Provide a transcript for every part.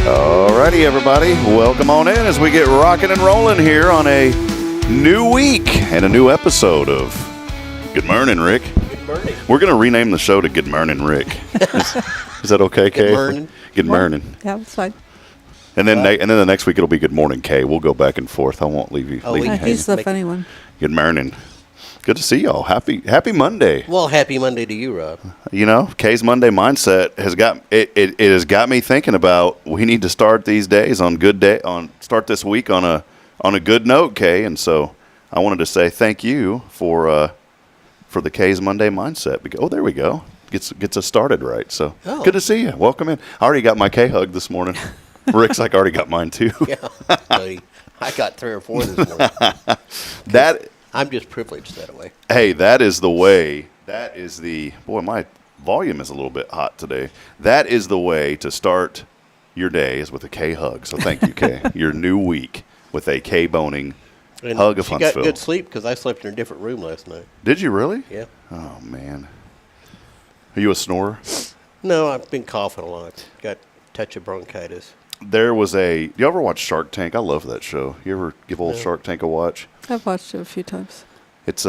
Alrighty, everybody. Welcome on in as we get rocking and rolling here on a new week and a new episode of Good Morning, Rick. Good morning. We're going to rename the show to Good Morning, Rick. Is that okay, Kay? Good morning. Good morning. Yeah, that's fine. And then the next week it'll be Good Morning, Kay. We'll go back and forth. I won't leave you. He's the funny one. Good morning. Good to see y'all. Happy Monday. Well, happy Monday to you, Rob. You know, Kay's Monday mindset has got it has got me thinking about we need to start these days on start this week on a good note, Kay. And so I wanted to say thank you for the Kay's Monday mindset. Oh, there we go. Gets us started right. So Good to see you. Welcome in. I already got my K hug this morning. Rick's like already got mine too. Yeah, buddy. I got 3 or 4 this morning. I'm just privileged that way. Hey, that is the way. That is boy, my volume is a little bit hot today. That is the way to start your day is with a K hug. So thank you, Kay. Your new week with a K Boehning hug of Huntsville. She got good sleep because I slept in a different room last night. Did you really? Yeah. Oh, man. Are you a snorer? No, I've been coughing a lot. Got a touch of bronchitis. There was do you ever watch Shark Tank? I love that show. You ever give old Shark Tank a watch? I've watched it a few times. It's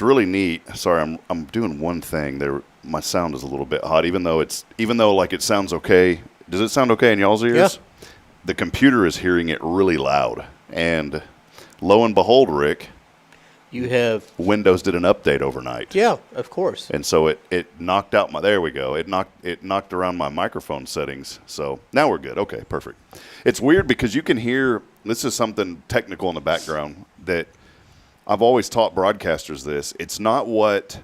really neat. Sorry, I'm doing one thing there. My sound is a little bit hot, even though like it sounds okay. Does it sound okay in y'all's ears? Yeah. The computer is hearing it really loud, and lo and behold, Rick, you have Windows did an update overnight. Yeah, of course. And so it knocked out there we go. It knocked around my microphone settings. So now we're good. Okay, perfect. It's weird because you can hear, this is something technical in the background that I've always taught broadcasters this. It's not what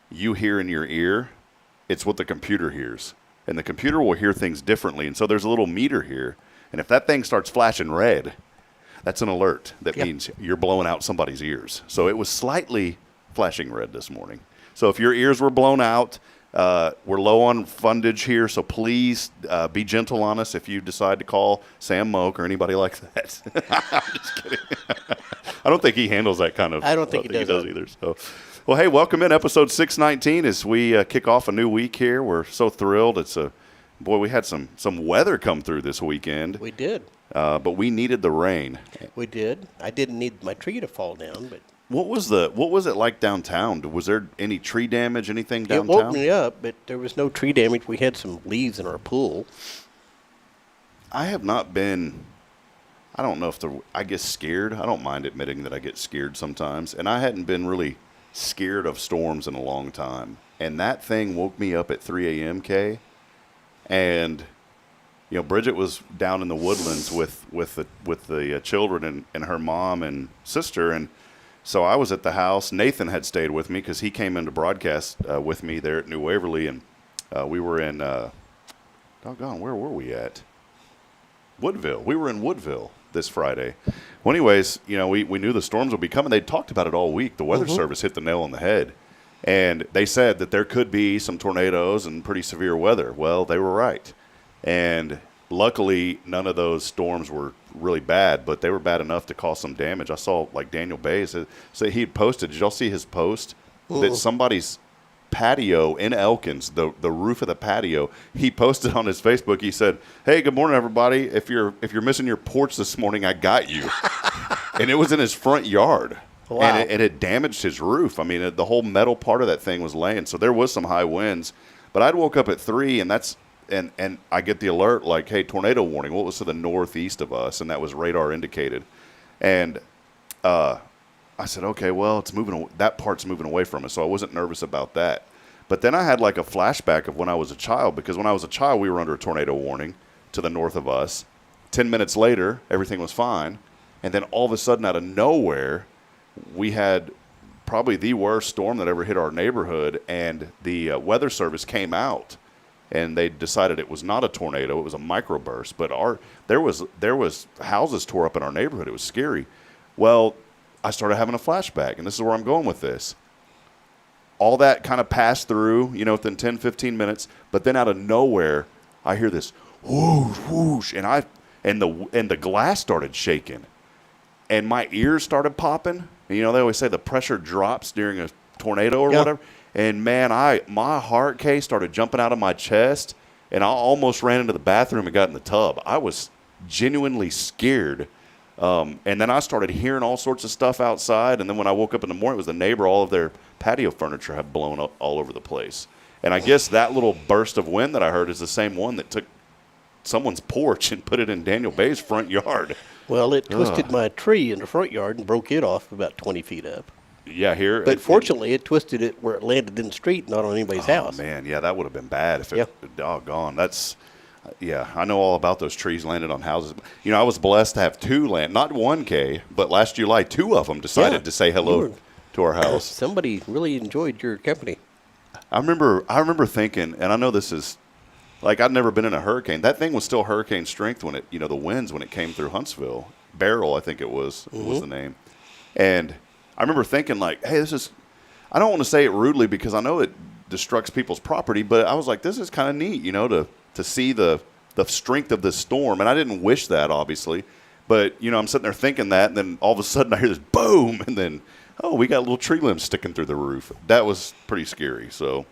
you hear in your ear, it's what the computer hears. And the computer will hear things differently. And so there's a little meter here. And if that thing starts flashing red, that's an alert. That means you're blowing out somebody's ears. So it was slightly flashing red this morning. So if your ears were blown out, we're low on fundage here. So please be gentle on us if you decide to call Sam Moak or anybody like that. I'm just kidding. I don't think he handles that kind of. I don't think he does either. So, well, hey, welcome in episode 619 as we kick off a new week here. We're so thrilled. We had some weather come through this weekend. We did. But we needed the rain. We did. I didn't need my tree to fall down, but what was it like downtown? Was there any tree damage, anything downtown? It woke me up, but there was no tree damage. We had some leaves in our pool. I have not been. I don't know if I get scared. I don't mind admitting that I get scared sometimes, and I hadn't been really scared of storms in a long time. And that thing woke me up at 3 a.m. Kay, and. You know, Bridget was down in the woodlands with the children and her mom and sister, and so I was at the house. Nathan had stayed with me because he came in to broadcast with me there at New Waverly, and we were in doggone, where were we at? Woodville. We were in Woodville this Friday. Well, anyways, you know, we knew the storms would be coming. They talked about it all week. The Weather Service hit the nail on the head, and they said that there could be some tornadoes and pretty severe weather. Well, they were right. And luckily, none of those storms were really bad, but they were bad enough to cause some damage. I saw, like, Daniel Bays say he had posted. Did y'all see his post? That somebody's patio in Elkins, the roof of the patio, he posted on his Facebook. He said, "Hey, good morning, everybody. If you're missing your porch this morning, I got you." And it was in his front yard. Wow. And it had damaged his roof. I mean, the whole metal part of that thing was laying. So there was some high winds. But I'd woke up at 3, and that's – And I get the alert like, hey, tornado warning. What was to the northeast of us? And that was radar indicated. And I said, okay, well, it's moving. That part's moving away from us, so I wasn't nervous about that. But then I had like a flashback of when I was a child, because when I was a child, we were under a tornado warning to the north of us. 10 minutes later, everything was fine. And then all of a sudden, out of nowhere, we had probably the worst storm that ever hit our neighborhood, and the Weather Service came out. And they decided it was not a tornado; it was a microburst. But there was houses tore up in our neighborhood. It was scary. Well, I started having a flashback, and this is where I'm going with this. All that kind of passed through, you know, within 10, 15 minutes. But then out of nowhere, I hear this whoosh, whoosh, and the glass started shaking, and my ears started popping. And, you know, they always say the pressure drops during a tornado or whatever. And, man, my heart case started jumping out of my chest, and I almost ran into the bathroom and got in the tub. I was genuinely scared. And then I started hearing all sorts of stuff outside. And then when I woke up in the morning, it was the neighbor. All of their patio furniture had blown up all over the place. And I guess that little burst of wind that I heard is the same one that took someone's porch and put it in Daniel Bay's front yard. Well, it twisted my tree in the front yard and broke it off about 20 feet up. Yeah, here. But fortunately, it twisted it where it landed in the street, not on anybody's house. Oh, man, yeah, that would have been bad if it, Yeah. doggone. That's, yeah, I know all about those trees landed on houses. You know, I was blessed to have two not one K, but last July, two of them decided Yeah, to say hello to our house. Somebody really enjoyed your company. I remember thinking, and I know this is, like, I'd never been in a hurricane. That thing was still hurricane strength when it, you know, the winds when it came through Huntsville. Beryl, I think it was the name. And I remember thinking, like, hey, this is, I don't want to say it rudely because I know it destructs people's property, but I was like, this is kind of neat, you know, to see the strength of this storm. And I didn't wish that, obviously. But, you know, I'm sitting there thinking that, and then all of a sudden I hear this boom, and then, oh, we got little tree limbs sticking through the roof. That was pretty scary. So,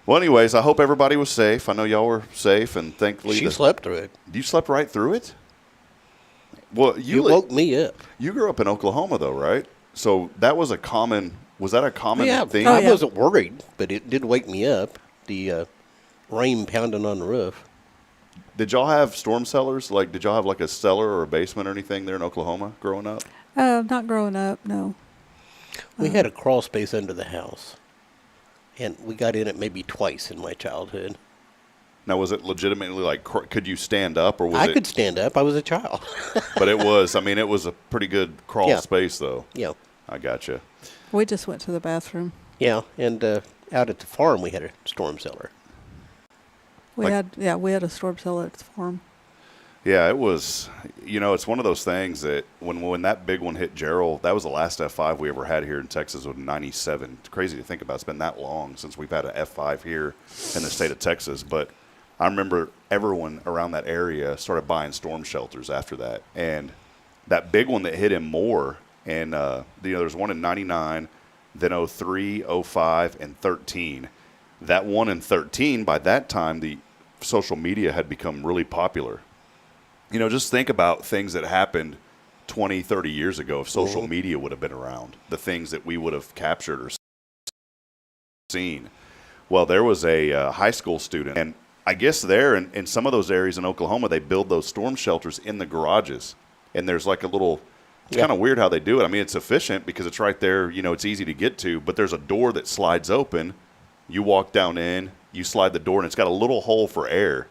well, anyways, I hope everybody was safe. I know y'all were safe, and thankfully. She slept through it. You slept right through it? Well, You woke me up. You grew up in Oklahoma, though, right? So that was was that a common thing? Oh, I yeah. wasn't worried, but it did wake me up. The rain pounding on the roof. Did y'all have storm cellars? Like, did y'all have like a cellar or a basement or anything there in Oklahoma growing up? Not growing up, no. We had a crawl space under the house, and we got in it maybe twice in my childhood. Now, was it legitimately like, could you stand up, or was I it? could stand up. I was a child. But it was. I mean, it was a pretty good crawl Yeah. space, though. Yeah. I gotcha. We just went to the bathroom. Yeah, and out at the farm we had a storm cellar. We Like- had a storm cellar at the farm. Yeah, it was. You know, it's one of those things that when that big one hit Gerald, that was the last F5 we ever had here in Texas. Was '97. It's crazy to think about. It's been that long since we've had an F5 here in the state of Texas. But I remember everyone around that area started buying storm shelters after that. And that big one that hit him more, and you know, there's one in '99, then '03, '05, and '13. That one in '13, by that time, the social media had become really popular. You know, just think about things that happened 20, 30 years ago if social media would have been around, the things that we would have captured or seen. Well, there was a high school student, and I guess there in some of those areas in Oklahoma, they build those storm shelters in the garages. And there's like a little, it's kind of weird how they do it. I mean, it's efficient because it's right there, you know, it's easy to get to, but there's a door that slides open. You walk down in, you slide the door, and it's got a little hole for air.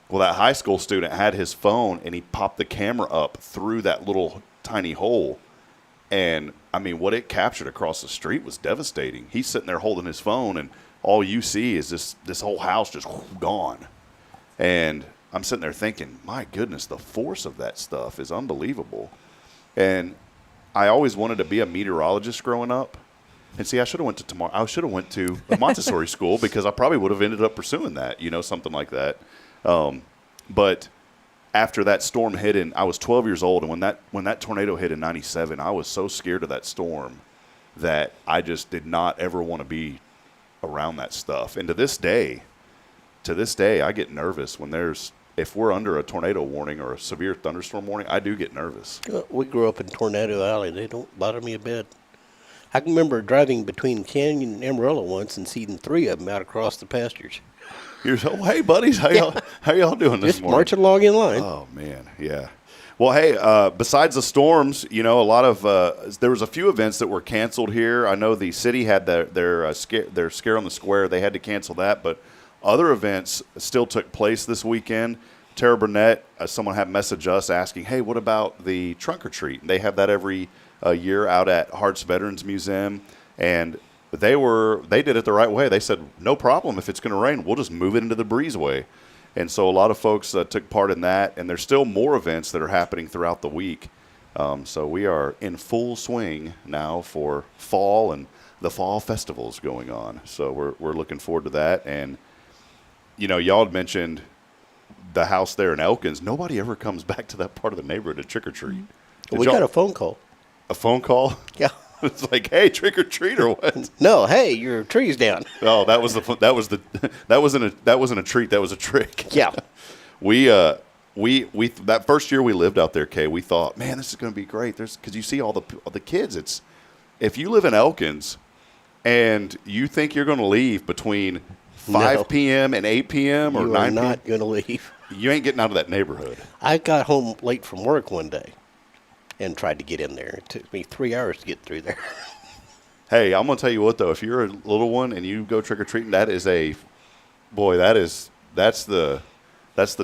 Well, that high school student had his phone, and he popped the camera up through that little tiny hole. And, I mean, what it captured across the street was devastating. He's sitting there holding his phone, and all you see is this whole house just gone. And I'm sitting there thinking, my goodness, the force of that stuff is unbelievable. And I always wanted to be a meteorologist growing up. And see, I should have went to a Montessori school because I probably would have ended up pursuing that, you know, something like that. But after that storm hit, and I was 12 years old, and when that tornado hit in '97, I was so scared of that storm that I just did not ever want to be around that stuff. And to this day, I get nervous if we're under a tornado warning or a severe thunderstorm warning. I do get nervous. We grew up in Tornado Alley. They don't bother me a bit. I can remember driving between Canyon and Amarillo once and seeing 3 of them out across the pastures. You're so, hey, buddies, how y'all doing this Just morning? marching along in line. Oh, man, yeah. Well, hey, besides the storms, you know, a lot of there was a few events that were canceled here. I know the city had their Scare on the Square. They had to cancel that, but other events still took place this weekend. Tara Burnett, someone had messaged us asking, hey, what about the trunk or treat? They have that every year out at Hart's Veterans Museum, and they did it the right way. They said, no problem. If it's going to rain, we'll just move it into the breezeway. And so a lot of folks took part in that, and there's still more events that are happening throughout the week. So we are in full swing now for fall and the fall festivals going on. So we're looking forward to that. And, you know, y'all had mentioned the house there in Elkins. Nobody ever comes back to that part of the neighborhood to trick or treat. We got a phone call. A phone call? Yeah. It's like, hey, trick or treat or what? No, hey, your tree's down. Oh, that wasn't a treat. That was a trick. Yeah. We that first year we lived out there, Kay, we thought, man, this is going to be great. Because you see all the kids. It's if you live in Elkins and you think you're going to leave between 5 p.m. and 8 p.m. or You 9 are p.m., not going to leave. you ain't getting out of that neighborhood. I got home late from work one day and tried to get in there. It took me 3 hours to get through there. Hey, I'm going to tell you what, though. If you're a little one and you go trick-or-treating, that's the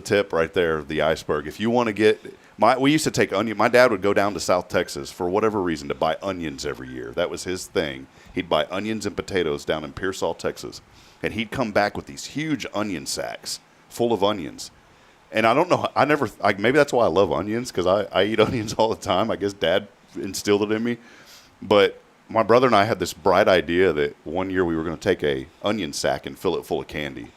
tip right there, the iceberg. If you want to get we used to take onion. My dad would go down to South Texas for whatever reason to buy onions every year. That was his thing. He'd buy onions and potatoes down in Pearsall, Texas, and he'd come back with these huge onion sacks full of onions. And I don't know. Maybe that's why I love onions, because I eat onions all the time. I guess Dad instilled it in me. But my brother and I had this bright idea that one year we were going to take a onion sack and fill it full of candy.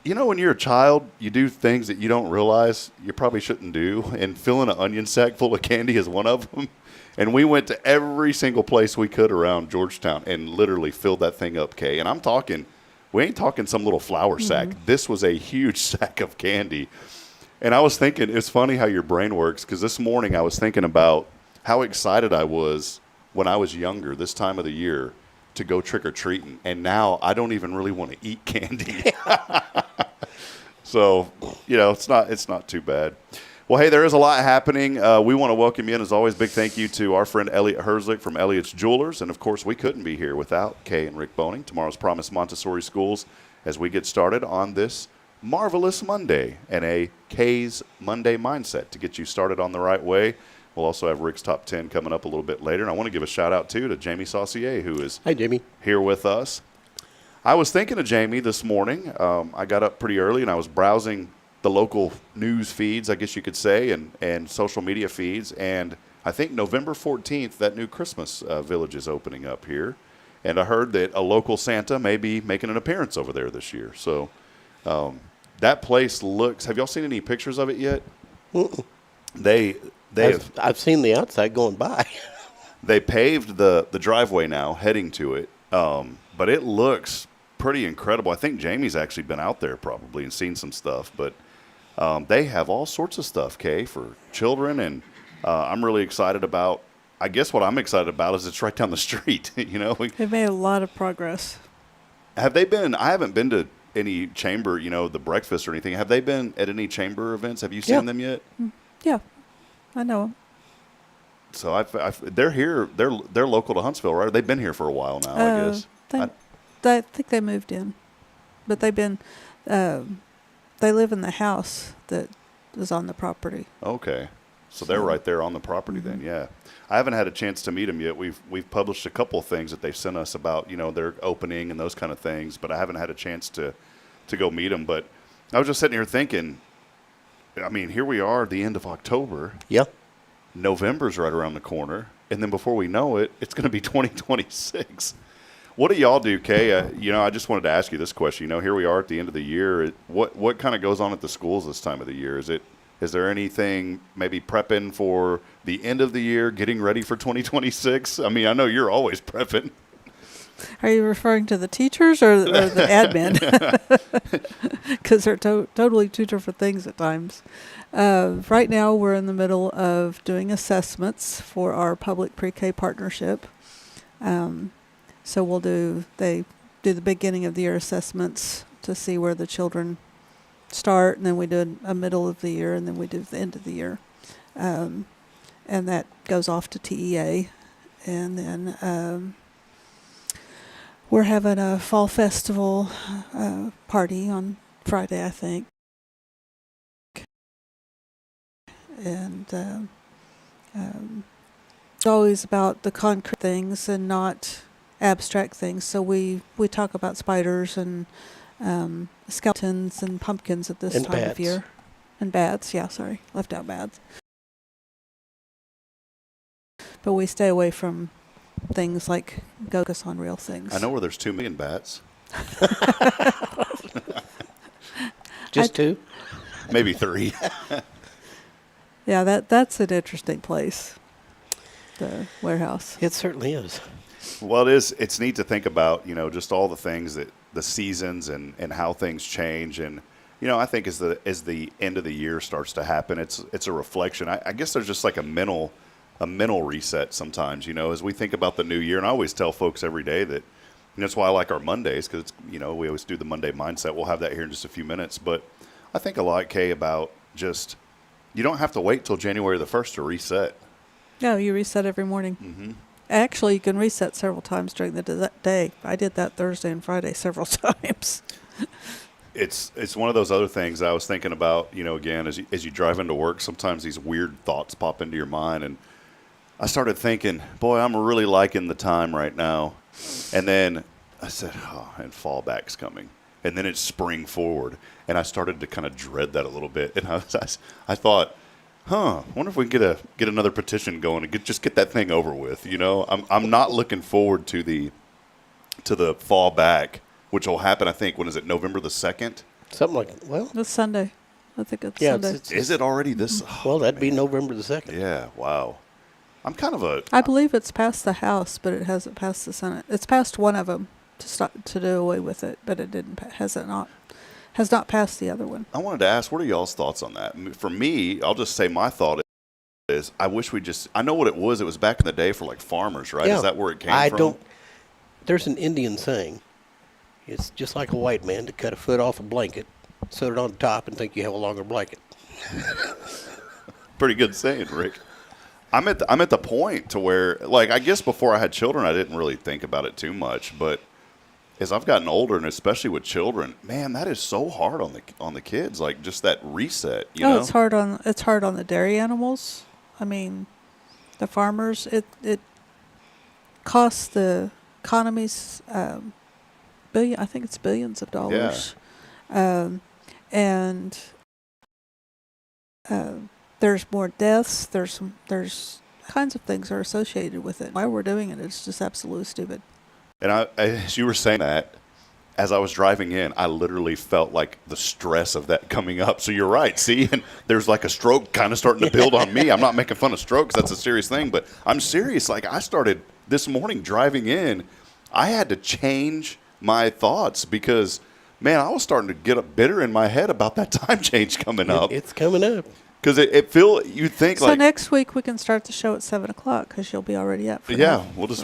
You know, when you're a child, you do things that you don't realize you probably shouldn't do, and filling an onion sack full of candy is one of them. And we went to every single place we could around Georgetown and literally filled that thing up, Kay. And we ain't talking some little flour sack. This was a huge sack of candy. And I was thinking, it's funny how your brain works, because this morning I was thinking about how excited I was when I was younger, this time of the year, to go trick-or-treating. And now I don't even really want to eat candy. So, it's not too bad. Well, hey, there is a lot happening. We want to welcome you in, as always. Big thank you to our friend Elliot Herzlich from Elliot's Jewelers. And, of course, we couldn't be here without Kay and Rick Boehning, Tomorrow's Promise Montessori Schools, as we get started on this marvelous Monday and a Kay's Monday mindset to get you started on the right way. We'll also have Rick's Top 10 coming up a little bit later. And I want to give a shout-out, too, to Jamie Saucier, who is Hi, Jamie. Here with us. I was thinking of Jamie this morning. I got up pretty early, and I was browsing the local news feeds, I guess you could say, and social media feeds. And I think November 14th, that new Christmas village is opening up here. And I heard that a local Santa may be making an appearance over there this year. So that place looks – have y'all seen any pictures of it yet? I've seen the outside going by. They paved the driveway now heading to it, but it looks pretty incredible. I think Jamie's actually been out there probably and seen some stuff, but they have all sorts of stuff, Kay, for children, and I'm really excited about – I guess what I'm excited about is it's right down the street. They've made a lot of progress. Have they been – I haven't been to any chamber, the breakfast or anything. Have they been at any chamber events? Have you seen them yet? Yeah, I know them. So they're here. They're local to Huntsville, right? They've been here for a while now, I guess. I think they moved in, but they've been. They live in the house that is on the property. Okay, so they're right there on the property then. Yeah, I haven't had a chance to meet them yet. We've published a couple of things that they've sent us about their opening and those kind of things, but I haven't had a chance to go meet them. But I was just sitting here thinking. I mean, here we are at the end of October. Yeah. November's right around the corner, and then before we know it, it's going to be 2026. What do y'all do, Kay? I just wanted to ask you this question. Here we are at the end of the year. What kind of goes on at the schools this time of the year? Is there anything maybe prepping for the end of the year, getting ready for 2026? I mean, I know you're always prepping. Are you referring to the teachers or the admin? Because they're totally two different things at times. Right now, we're in the middle of doing assessments for our public pre-K partnership. So they do the beginning of the year assessments to see where the children start, and then we do a middle of the year, and then we do the end of the year. And that goes off to TEA. And then we're having a fall festival party on Friday, I think. And it's always about the concrete things and not abstract things. So we talk about spiders and skeletons and pumpkins at this and time bats. of year. And bats, left out bats. But we stay away from things like focus on real things. I know where there's 2 million bats. Just 2? Maybe 3. Yeah, that's an interesting place. the warehouse. It certainly is. Well, it's neat to think about, just all the things that the seasons and how things change. And, I think as the end of the year starts to happen, it's a reflection. I guess there's just like a mental reset sometimes, as we think about the new year. And I always tell folks every day that, that's why I like our Mondays, because, we always do the Monday mindset. We'll have that here in just a few minutes. But I think a lot, Kay, about just, you don't have to wait till January the 1st to reset. No, you reset every morning. Mm-hmm. Actually, you can reset several times during the day. I did that Thursday and Friday several times. It's one of those other things I was thinking about, again, as you drive into work, sometimes these weird thoughts pop into your mind. And I started thinking, boy, I'm really liking the time right now. And then I said, and fallback's coming. And then it's spring forward. And I started to kind of dread that a little bit. And I thought, I wonder if we can get another petition going and just get that thing over with. I'm not looking forward to the fallback, which will happen, I think, when is it, November the 2nd? Something like, well. It's Sunday. I think it's Yeah, Sunday. Is it already this? Well, that'd be November the 2nd. Yeah, wow. I'm kind of I believe it's passed the House, but it hasn't passed the Senate. It's passed one of them to do away with it, but it has not passed the other one. I wanted to ask, what are y'all's thoughts on that? For me, I'll just say my thought is I wish I know what it was. It was back in the day for like farmers, right? Yeah. Is that where it came from? There's an Indian saying, it's just like a white man to cut a foot off a blanket, set it on top, and think you have a longer blanket. Pretty good saying, Rick. I'm at the point to where, like, I guess before I had children, I didn't really think about it too much, but as I've gotten older, and especially with children, man, that is so hard on the kids. Like, just that reset. You know? It's hard on the dairy animals. I mean, the farmers. It costs the economies I think it's billions of dollars. Yeah. And there's more deaths. There's kinds of things are associated with it. Why we're doing it is just absolutely stupid. And as you were saying that, as I was driving in, I literally felt like the stress of that coming up. So you're right. See, and there's like a stroke kind of starting to build on me. I'm not making fun of strokes. That's a serious thing. But I'm serious. Like, I started this morning driving in, I had to change my thoughts because, man, I was starting to get bitter in my head about that time change coming up. It's coming up. Because you think so like. So next week we can start the show at 7:00 because you'll be already up. Yeah, we'll get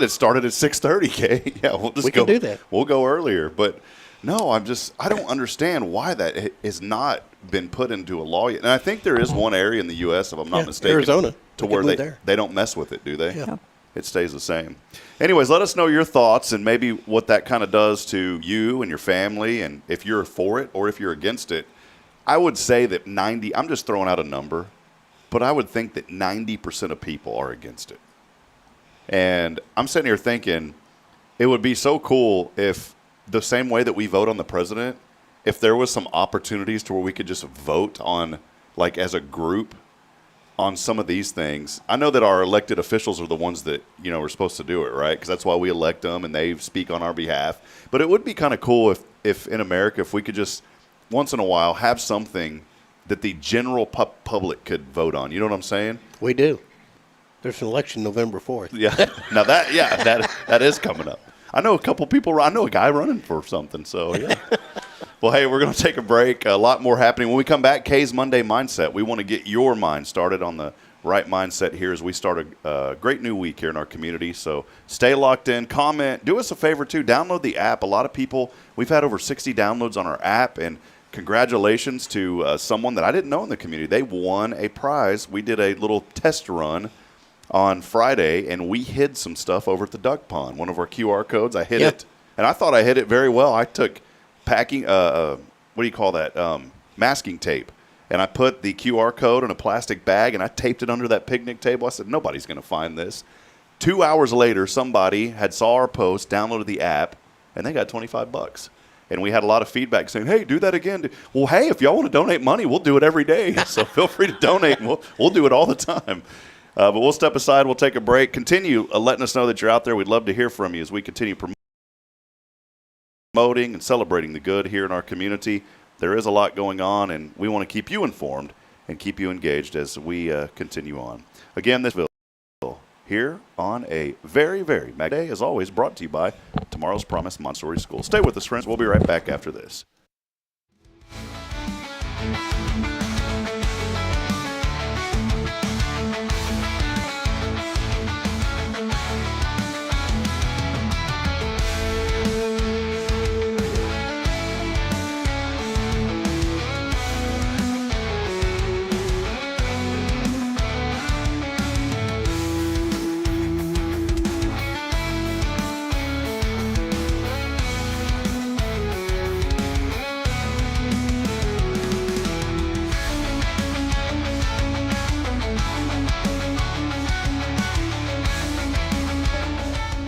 it started at 6:30. Kay, yeah, we can do that. We'll go earlier, but no, I don't understand why that has not been put into a law yet. And I think there is one area in the U.S., if I'm not mistaken, Arizona, to where they don't mess with it, do they? Yeah. It stays the same. Anyways, let us know your thoughts and maybe what that kind of does to you and your family, and if you're for it or if you're against it. I would say that I'm just throwing out a number, but I would think that 90% of people are against it. And I'm sitting here thinking it would be so cool if the same way that we vote on the president, if there was some opportunities to where we could just vote on, like as a group, on some of these things. I know that our elected officials are the ones that, are supposed to do it, right? Because that's why we elect them and they speak on our behalf. But it would be kind of cool if in America, if we could just once in a while have something that the general public could vote on. You know what I'm saying? We do. There's an election November 4th. Yeah. Now that is coming up. I know a couple people. I know a guy running for something. So yeah. Well, hey, we're going to take a break. A lot more happening when we come back. Kay's Monday Mindset. We want to get your mind started on the right mindset here as we start a great new week here in our community. So stay locked in. Comment. Do us a favor too. Download the app. A lot of people. We've had over 60 downloads on our app, and congratulations to someone that I didn't know in the community. They won a prize. We did a little test run on Friday, and we hid some stuff over at the duck pond. One of our QR codes, I hid it, and I thought I hid it very well. I took packing, what do you call that, masking tape, and I put the QR code in a plastic bag, and I taped it under that picnic table. I said, nobody's going to find this. 2 hours later, somebody had saw our post, downloaded the app, and they got $25. And we had a lot of feedback saying, hey, do that again. Well, hey, if y'all want to donate money, we'll do it every day. So feel free to donate, and we'll do it all the time. But we'll step aside. We'll take a break. Continue letting us know that you're out there. We'd love to hear from you as we continue promoting and celebrating the good here in our community. There is a lot going on, and we want to keep you informed and keep you engaged as we continue on. Again, this here on a very, very mag day, as always, brought to you by Tomorrow's Promise Montessori School. Stay with us, friends. We'll be right back after this.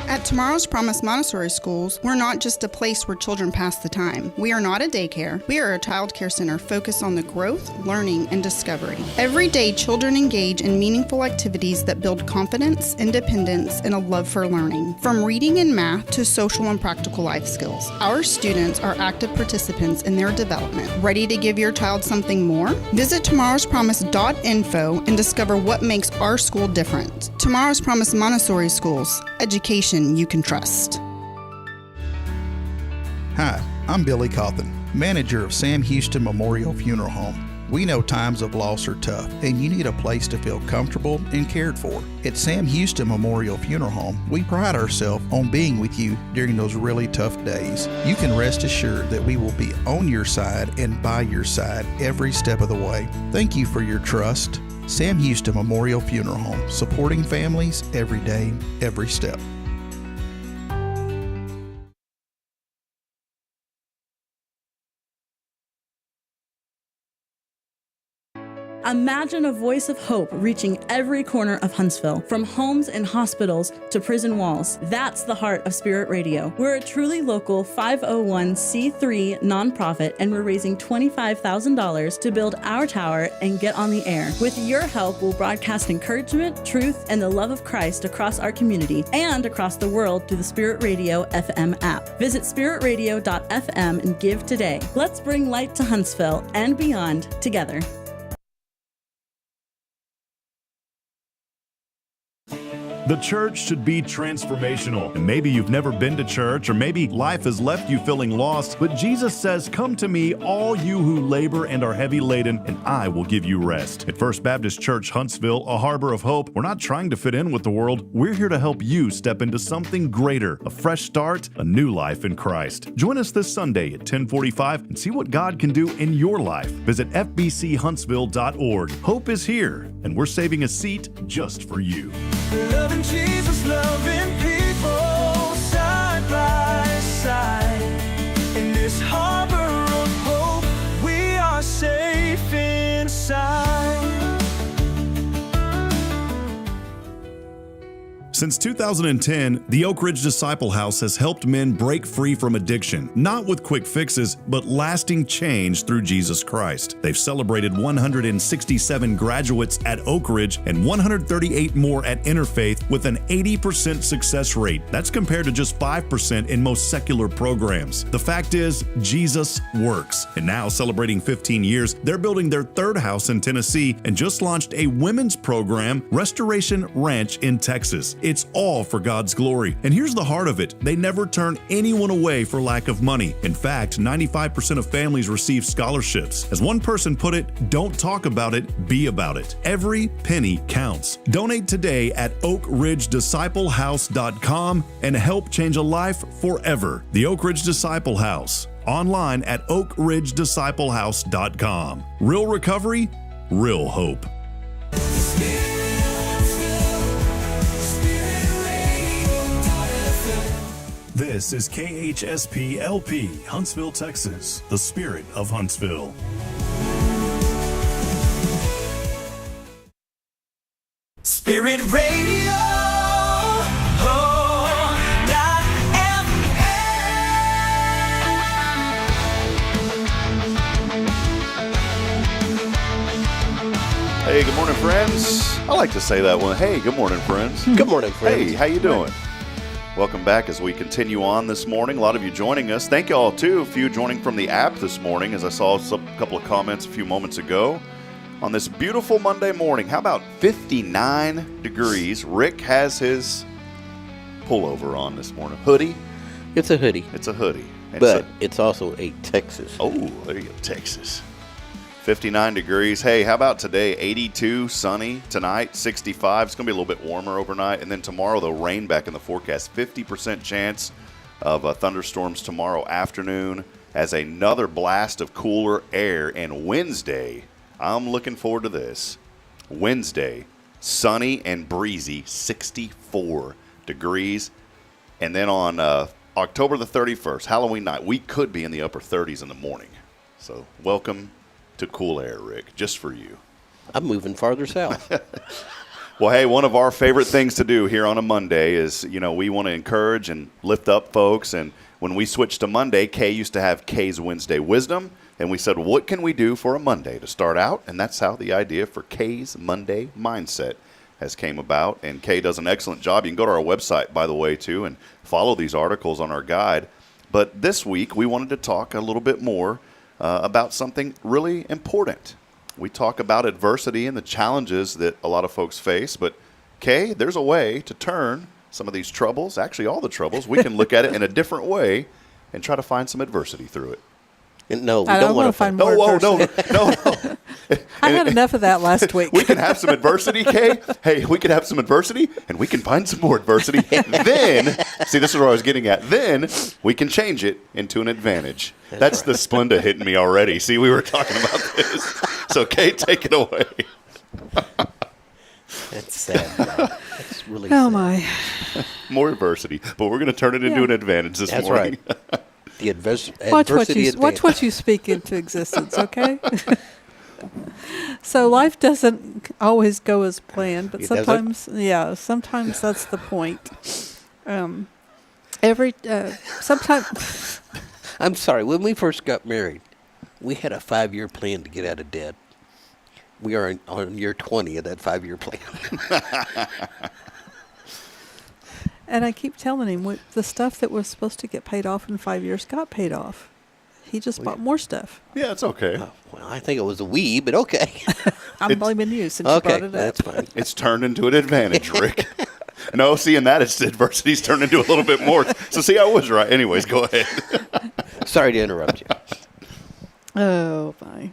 At Tomorrow's Promise Montessori Schools, we're not just a place where children pass the time. We are not a daycare. We are a child care center focused on the growth, learning, and discovery. Every day, children engage in meaningful activities that build confidence, independence, and a love for learning. From reading and math to social and practical life skills, our students are active participants in their development. Ready to give your child something more? Visit tomorrowspromise.info and discover what makes our school different. Tomorrow's Promise Montessori Schools. Education you can trust. Hi, I'm Billy Cawthon, manager of Sam Houston Memorial Funeral Home. We know times of loss are tough, and you need a place to feel comfortable and cared for. At Sam Houston Memorial Funeral Home, we pride ourselves on being with you during those really tough days. You can rest assured that we will be on your side and by your side every step of the way. Thank you for your trust. Sam Houston Memorial Funeral Home, supporting families every day, every step. Imagine a voice of hope reaching every corner of Huntsville, from homes and hospitals to prison walls. That's the heart of Spirit Radio. We're a truly local 501c3 nonprofit, and we're raising $25,000 to build our tower and get on the air. With your help, we'll broadcast encouragement, truth, and the love of Christ across our community and across the world through the Spirit Radio FM app. Visit spiritradio.fm and give today. Let's bring light to Huntsville and beyond together. The church should be transformational. And maybe you've never been to church, or maybe life has left you feeling lost, but Jesus says, "Come to me, all you who labor and are heavy laden, and I will give you rest." At First Baptist Church Huntsville, a harbor of hope, we're not trying to fit in with the world. We're here to help you step into something greater, a fresh start, a new life in Christ. Join us this Sunday at 10:45 and see what God can do in your life. Visit fbchuntsville.org. Hope is here, and we're saving a seat just for you. Loving Jesus, loving people side by side. In this harbor of hope, we are safe inside. Since 2010, the Oak Ridge Disciple House has helped men break free from addiction, not with quick fixes, but lasting change through Jesus Christ. They've celebrated 167 graduates at Oak Ridge and 138 more at Interfaith with an 80% success rate. That's compared to just 5% in most secular programs. The fact is, Jesus works. And now, celebrating 15 years, they're building their third house in Tennessee and just launched a women's program, Restoration Ranch in Texas. It's all for God's glory. And here's the heart of it. They never turn anyone away for lack of money. In fact, 95% of families receive scholarships. As one person put it, don't talk about it, be about it. Every penny counts. Donate today at oakridgedisciplehouse.com and help change a life forever. The Oak Ridge Disciple House. Online at oakridgedisciplehouse.com. Real recovery, real hope. This is KHSP LP, Huntsville, Texas, the spirit of Huntsville. Spirit Radio. Hey, good morning, friends. I like to say that one. Hey, good morning, friends. Good morning, friends. Hey, how you doing? Welcome back as we continue on this morning. A lot of you joining us. Thank you all, too, a few joining from the app this morning, as I saw a couple of comments a few moments ago. on this beautiful Monday morning. How about 59 degrees? Rick has his pullover on this morning. Hoodie. It's a hoodie. It's a hoodie. And But it's also a Texas. oh, there you go, Texas. 59 degrees. Hey, how about today? 82, sunny. Tonight, 65. It's going to be a little bit warmer overnight. And then tomorrow, the rain back in the forecast. 50% chance of thunderstorms tomorrow afternoon as another blast of cooler air. And Wednesday, I'm looking forward to this. Wednesday, sunny and breezy, 64 degrees. And then on October the 31st, Halloween night, we could be in the upper 30s in the morning. So welcome to cool air, Rick, just for you. I'm moving farther south. Well, hey, one of our favorite things to do here on a Monday is, we want to encourage and lift up folks. And when we switched to Monday, Kay used to have Kay's Wednesday Wisdom. And we said, what can we do for a Monday to start out? And that's how the idea for Kay's Monday Mindset has came about. And Kay does an excellent job. You can go to our website, by the way, too, and follow these articles on our guide. But this week, we wanted to talk a little bit more about something really important. We talk about adversity and the challenges that a lot of folks face. But, Kay, there's a way to turn some of these troubles, actually all the troubles, we can look at it in a different way and try to find some adversity through it. No, we I don't want to find find. more No. I had enough of that last week. We can have some adversity, Kay. Hey, we can have some adversity, and we can find some more adversity. Then, see, this is where I was getting at. Then we can change it into an advantage. That's the Splenda hitting me already. See, we were talking about this. So, Kay, take it away. That's sad. Bro. That's really Oh sad. my! More adversity, but we're going to turn it into an advantage this That's morning. right. The Watch adversity what you speak into existence, okay? So life doesn't always go as planned, but It doesn't? sometimes that's the point. Sometimes. I'm sorry. When we first got married, we had a 5-year plan to get out of debt. We are on year 20 of that 5-year plan. And I keep telling him the stuff that was supposed to get paid off in 5 years got paid off. He just bought more stuff. Yeah, it's okay. Well, I think it was a we, but okay. I'm blaming you since you Okay, brought it up. that's fine. It's turned into an advantage, Rick. No, seeing that, it's adversity's turned into a little bit more. So, see, I was right. Anyways, go ahead. Sorry to interrupt you. Oh, my.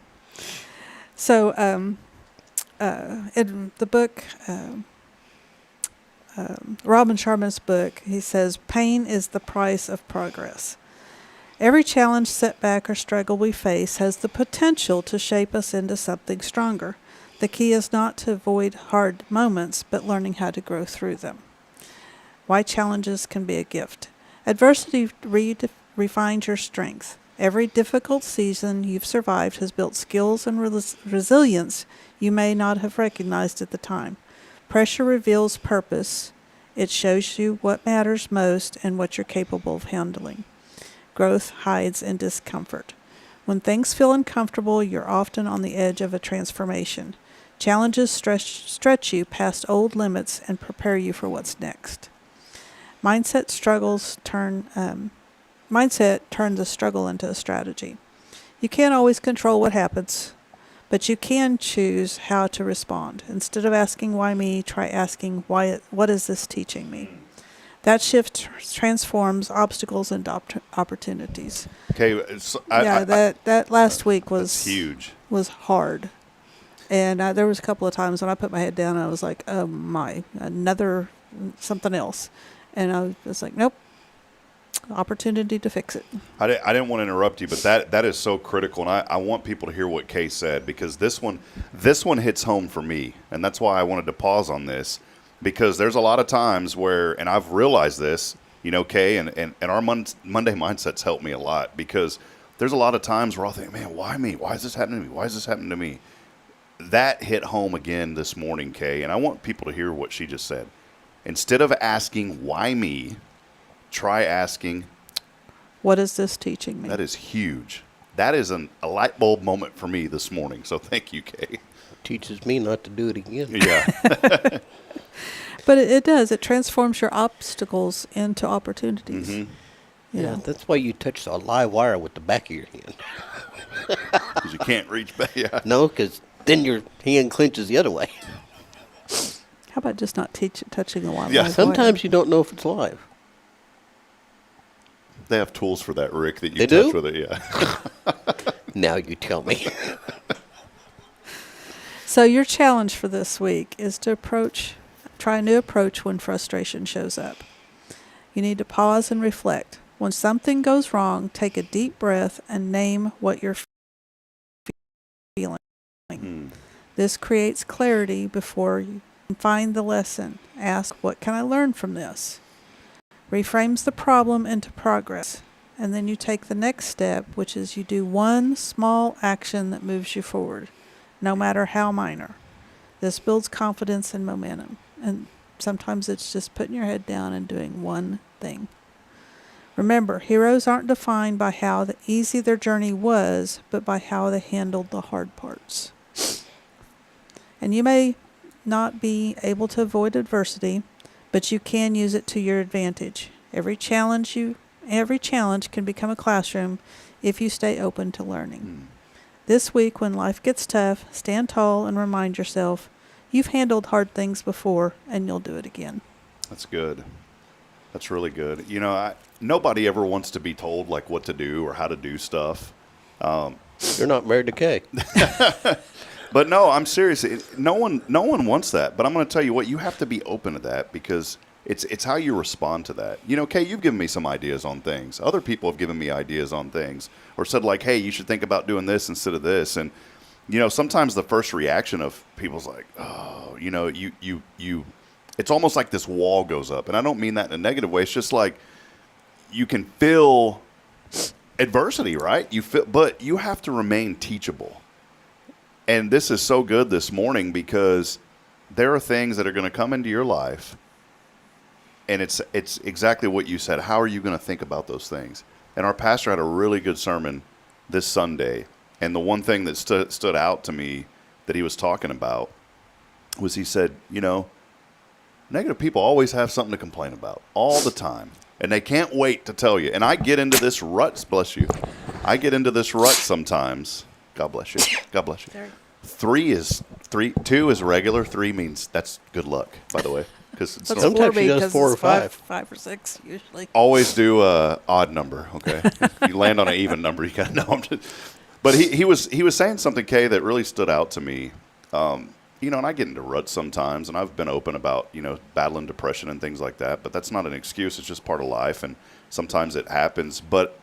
So, in the book, Robin Sharma's book, he says, pain is the price of progress. Every challenge, setback, or struggle we face has the potential to shape us into something stronger. The key is not to avoid hard moments, but learning how to grow through them. Why challenges can be a gift. Adversity refines your strength. Every difficult season you've survived has built skills and resilience you may not have recognized at the time. Pressure reveals purpose. It shows you what matters most and what you're capable of handling. Growth hides in discomfort. When things feel uncomfortable, you're often on the edge of a transformation. Challenges stretch you past old limits and prepare you for what's next. Mindset turns a struggle into a strategy. You can't always control what happens, but you can choose how to respond. Instead of asking why me, try asking what is this teaching me? That shift transforms obstacles into opportunities. Okay, that last week was huge. Was hard, and there was a couple of times when I put my head down, I was like, "Oh my, another something else," and I was like, "Nope, opportunity to fix it." I didn't want to interrupt you, but that is so critical, and I want people to hear what Kay said, because this one hits home for me, and that's why I wanted to pause on this, because there's a lot of times where, and I've realized this, Kay, and our Monday mindsets help me a lot, because there's a lot of times where I'll think, man, why me? Why is this happening to me? Why is this happening to me? That hit home again this morning, Kay, and I want people to hear what she just said. Instead of asking, why me, try asking, what is this teaching me? That is huge. That is a light bulb moment for me this morning. So thank you, Kay. Teaches me not to do it again. Yeah. But it does. It transforms your obstacles into opportunities. Mm-hmm. Yeah, that's why you touch a live wire with the back of your hand. Because you can't reach back. Yeah. No, because then your hand clenches the other way. How about just not touching the wildlife? Yeah. Sometimes you don't know if it's live. They have tools for that, Rick, that you They touch do? with it. Yeah. Now you tell me. So your challenge for this week is to try a new approach when frustration shows up. You need to pause and reflect. When something goes wrong, take a deep breath and name what you're feeling. This creates clarity before you find the lesson. Ask, what can I learn from this? Reframes the problem into progress. And then you take the next step, which is you do one small action that moves you forward, no matter how minor. This builds confidence and momentum. And sometimes it's just putting your head down and doing one thing. Remember, heroes aren't defined by how easy their journey was, but by how they handled the hard parts. And you may not be able to avoid adversity, but you can use it to your advantage. Every challenge can become a classroom if you stay open to learning. This week, when life gets tough, stand tall and remind yourself you've handled hard things before and you'll do it again. That's good. That's really good. You know, nobody ever wants to be told like what to do or how to do stuff. You're not married to Kay. But no, I'm serious. No one wants that. But I'm going to tell you what, you have to be open to that because it's how you respond to that. You know, Kay, you've given me some ideas on things. Other people have given me ideas on things or said like, hey, you should think about doing this instead of this. And, you know, sometimes the first reaction of people's like, oh, you know, you it's almost like this wall goes up. And I don't mean that in a negative way. It's just like you can feel adversity, right? But you have to remain teachable. And this is so good this morning because there are things that are going to come into your life, and it's exactly what you said. How are you going to think about those things? And our pastor had a really good sermon this Sunday, and the one thing that stood out to me that he was talking about was he said, you know, negative people always have something to complain about all the time, and they can't wait to tell you. And I get into this rut, bless you. I get into this rut sometimes. God bless you. God bless you. 2 is regular. 3 means that's good luck, by the way. Because Sometimes she does 4 or 5. 5 or 6 usually. Always do a odd number. Okay, if you land on an even number, you gotta know. But he was saying something, Kay, that really stood out to me. You know, and I get into ruts sometimes, and I've been open about, you know, battling depression and things like that. But that's not an excuse. It's just part of life, and sometimes it happens. But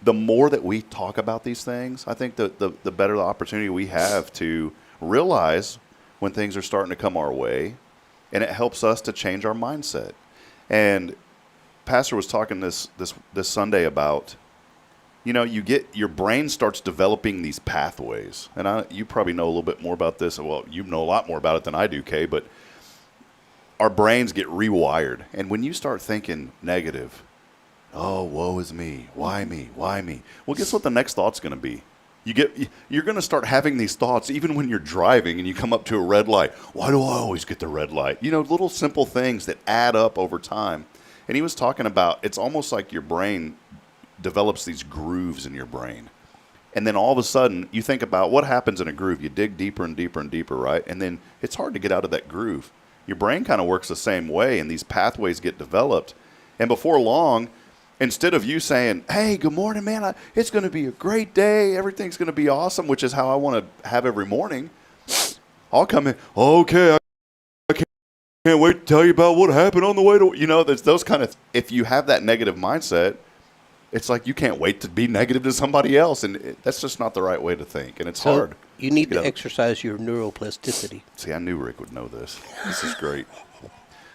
the more that we talk about these things, I think the better the opportunity we have to realize when things are starting to come our way, and it helps us to change our mindset. And Pastor was talking this Sunday about, you know, your brain starts developing these pathways. And you probably know a little bit more about this. Well, you know a lot more about it than I do, Kay, but our brains get rewired. And when you start thinking negative, oh, woe is me. Why me? Why me? Well, guess what the next thought's going to be? You're going to start having these thoughts even when you're driving and you come up to a red light. Why do I always get the red light? You know, little simple things that add up over time. And he was talking about it's almost like your brain develops these grooves in your brain. And then all of a sudden you think about what happens in a groove. You dig deeper and deeper and deeper, right? And then it's hard to get out of that groove. Your brain kind of works the same way, and these pathways get developed. And before long, instead of you saying, hey, good morning, man, it's going to be a great day, everything's going to be awesome, which is how I want to have every morning, I'll come in, okay, I can't wait to tell you about what happened on the way to, you know, there's those kind of, if you have that negative mindset, it's like you can't wait to be negative to somebody else, and that's just not the right way to think, and it's hard. You need to exercise your neuroplasticity. See, I knew Rick would know this. This is great.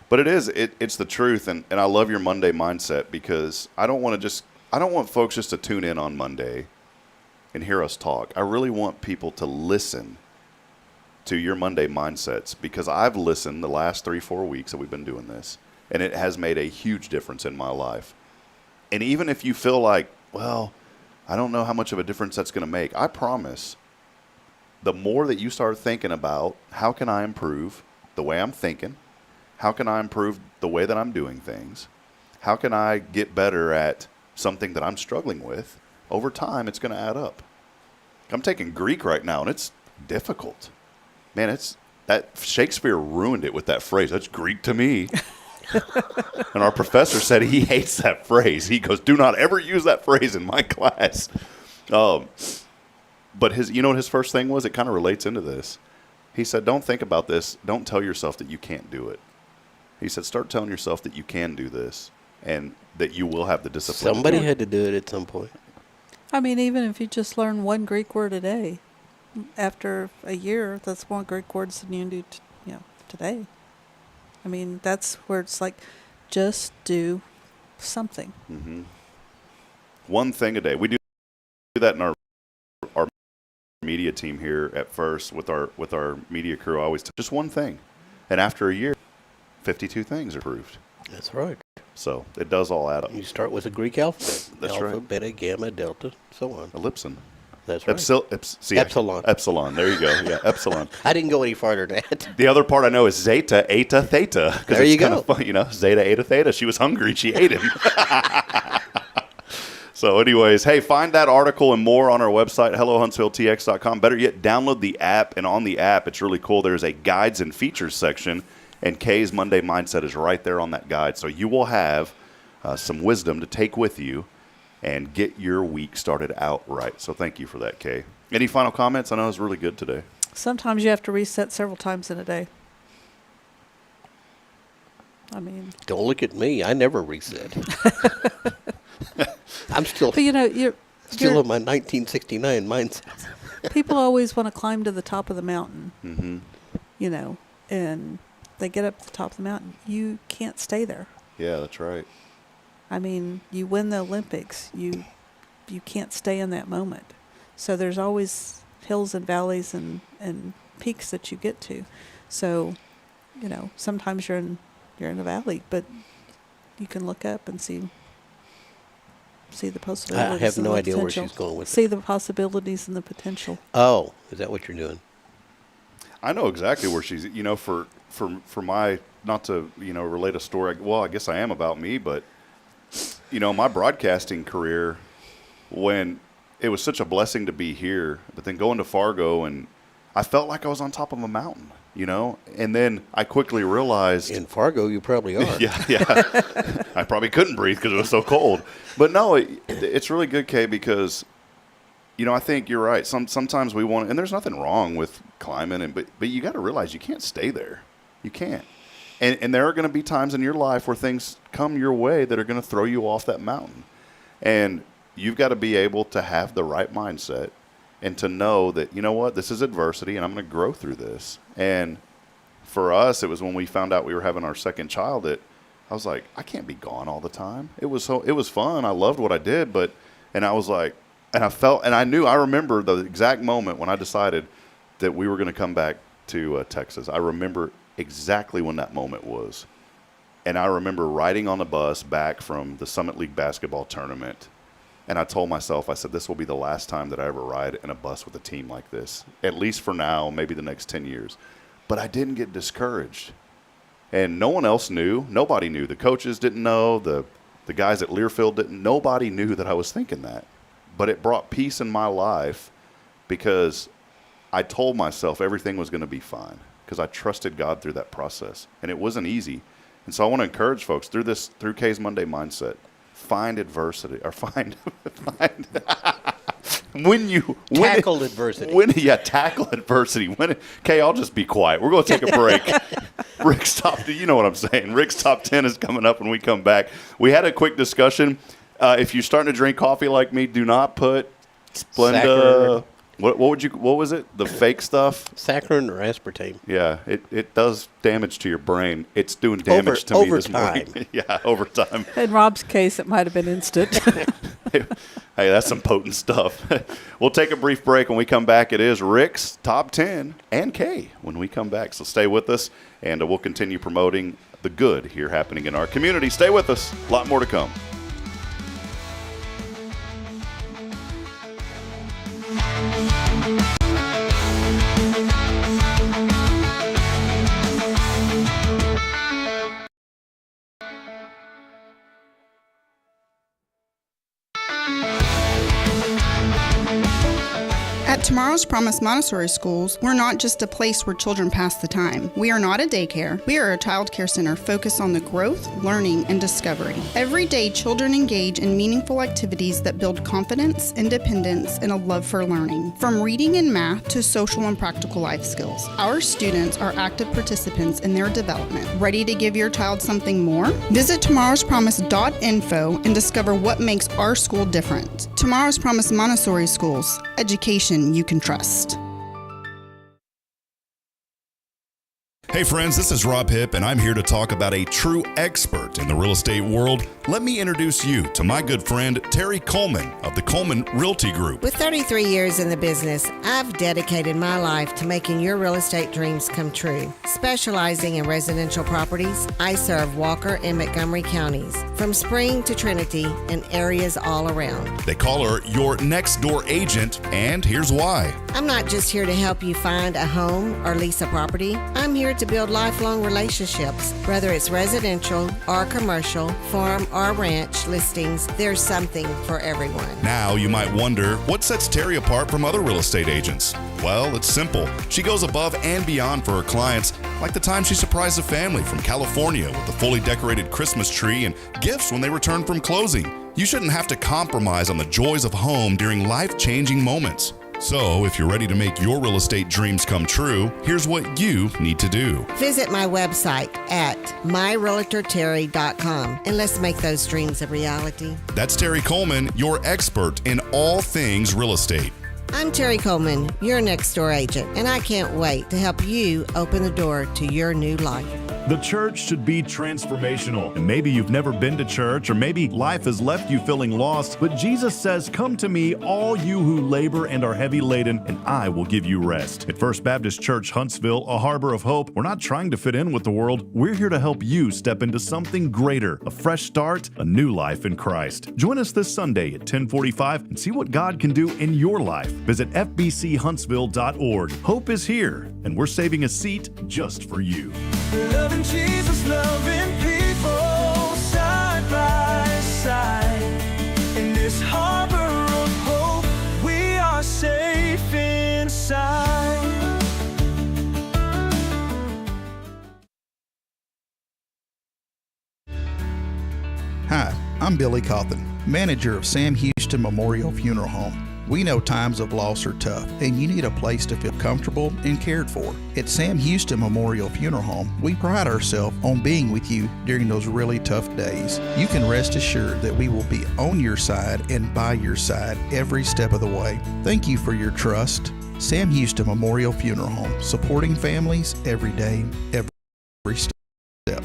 But it's the truth, and I love your Monday mindset because I don't want folks just to tune in on Monday and hear us talk. I really want people to listen to your Monday mindsets because I've listened the last 3-4 weeks that we've been doing this, and it has made a huge difference in my life. And even if you feel like, well, I don't know how much of a difference that's going to make, I promise the more that you start thinking about how can I improve the way I'm thinking, how can I improve the way that I'm doing things? How can I get better at something that I'm struggling with? Over time, it's going to add up. I'm taking Greek right now, and it's difficult. Man, that Shakespeare ruined it with that phrase. That's Greek to me. And our professor said he hates that phrase. He goes, do not ever use that phrase in my class. But you know what his first thing was? It kind of relates into this. He said, don't think about this. Don't tell yourself that you can't do it. He said, start telling yourself that you can do this and that you will have the discipline. Somebody had to do it at some point. I mean, even if you just learn one Greek word a day, after a year, that's more Greek words than you do, today. I mean, that's where it's like, just do something. Mm-hmm. One thing a day. We do that in our media team here at First with our media crew. I always just one thing, and after a year, 52 things are proved. That's right. So it does all add up. You start with a Greek alphabet. That's Alpha, right. beta, gamma, delta, so on. Ellipson. That's right. Epsilon. Epsilon. There you go. Yeah, epsilon. I didn't go any farther than that. The other part I know is zeta, eta, theta. There you kind go. Of fun, zeta, eta, theta. She was hungry. She ate him. So anyways, hey, find that article and more on our website, hellohuntsvilletx.com. Better yet, download the app, and on the app, it's really cool. There's a guides and features section, and Kay's Monday Mindset is right there on that guide. So you will have some wisdom to take with you and get your week started out right. So thank you for that, Kay. Any final comments? I know it was really good today. Sometimes you have to reset several times in a day. I mean, Don't look at me. I never reset. I'm still but you're in my 1969 mindset. people always want to climb to the top of the mountain, Mm-hmm. And they get up to the top of the mountain. You can't stay there. Yeah, that's right. I mean, you win the Olympics. You can't stay in that moment. So there's always hills and valleys and peaks that you get to. So, sometimes you're in a valley, but you can look up and see the possibilities. I have and no the idea where potential. she's going with See it. the possibilities and the potential. Oh, is that what you're doing? I know exactly where she's, for my, not to, relate a story. Well, I guess I am about me, but, my broadcasting career, when it was such a blessing to be here, but then going to Fargo, and I felt like I was on top of a mountain, and then I quickly realized. In Fargo, you probably are. Yeah. I probably couldn't breathe because it was so cold. But no, it's really good, Kay, because, I think you're right. Sometimes we want, and there's nothing wrong with climbing, but you got to realize you can't stay there. You can't. And there are going to be times in your life where things come your way that are going to throw you off that mountain. And you've got to be able to have the right mindset and to know that, this is adversity and I'm going to grow through this. And for us, it was when we found out we were having our second child that I was like, I can't be gone all the time. It was fun. I loved what I did, and I was like, and I felt, and I remember the exact moment when I decided that we were going to come back to Texas. I remember exactly when that moment was. And I remember riding on the bus back from the Summit League basketball tournament. And I told myself, I said, this will be the last time that I ever ride in a bus with a team like this, at least for now, maybe the next 10 years. But I didn't get discouraged. And no one else knew. Nobody knew. The coaches didn't know. The guys at Learfield didn't. Nobody knew that I was thinking that. But it brought peace in my life because I told myself everything was going to be fine because I trusted God through that process. And it wasn't easy. And so I want to encourage folks through Kay's Monday Mindset, find adversity or find Tackle adversity. Tackle adversity. Kay, I'll just be quiet. We're going to take a break. Rick's top, you know what I'm saying. Rick's top 10 is coming up when we come back. We had a quick discussion. If you're starting to drink coffee like me, do not put Splenda. What was it? The fake stuff? Saccharin or aspartame. Yeah, it does damage to your brain. It's doing damage to me this time. morning. Yeah, over time. In Rob's case, it might have been instant. Hey, that's some potent stuff. We'll take a brief break. When we come back, it is Rick's Top 10 and Kay when we come back. So stay with us, and we'll continue promoting the good here happening in our community. Stay with us. A lot more to come. At Tomorrow's Promise Montessori Schools, we're not just a place where children pass the time. We are not a daycare. We are a child care center focused on the growth, learning, and discovery. Every day, children engage in meaningful activities that build confidence, independence, and a love for learning. From reading and math to social and practical life skills, our students are active participants in their development. Ready to give your child something more? Visit tomorrowspromise.info and discover what makes our school different. Tomorrow's Promise Montessori Schools. Education you can trust. Hey friends, this is Rob Hipp, and I'm here to talk about a true expert in the real estate world. Let me introduce you to my good friend, Terry Coleman of the Coleman Realty Group. With 33 years in the business, I've dedicated my life to making your real estate dreams come true. Specializing in residential properties, I serve Walker and Montgomery counties, from Spring to Trinity and areas all around. They call her your next door agent, and here's why. I'm not just here to help you find a home or lease a property. I'm here to build lifelong relationships. Whether it's residential or commercial, farm or ranch listings, there's something for everyone. Now you might wonder, what sets Terry apart from other real estate agents? Well, it's simple. She goes above and beyond for her clients, like the time she surprised a family from California with a fully decorated Christmas tree and gifts when they returned from closing. You shouldn't have to compromise on the joys of home during life-changing moments. So, if you're ready to make your real estate dreams come true, here's what you need to do. Visit my website at myrealtorterry.com and let's make those dreams a reality. That's Terry Coleman, your expert in all things real estate. I'm Terry Coleman, your next door agent, and I can't wait to help you open the door to your new life. The church should be transformational. And maybe you've never been to church, or maybe life has left you feeling lost, but Jesus says, "Come to me, all you who labor and are heavy laden, and I will give you rest." At First Baptist Church, Huntsville, a harbor of hope, we're not trying to fit in with the world. We're here to help you step into something greater, a fresh start, a new life in Christ. Join us this Sunday at 10:45 and see what God can do in your life. Visit fbchuntsville.org. Hope is here, and we're saving a seat just for you. Loving Jesus, loving people side by side. In this harbor of hope, we are safe inside. Hi, I'm Billy Cawthon, manager of Sam Houston Memorial Funeral Home. We know times of loss are tough, and you need a place to feel comfortable and cared for. At Sam Houston Memorial Funeral Home, we pride ourselves on being with you during those really tough days. You can rest assured that we will be on your side and by your side every step of the way. Thank you for your trust. Sam Houston Memorial Funeral Home, supporting families every day, every step.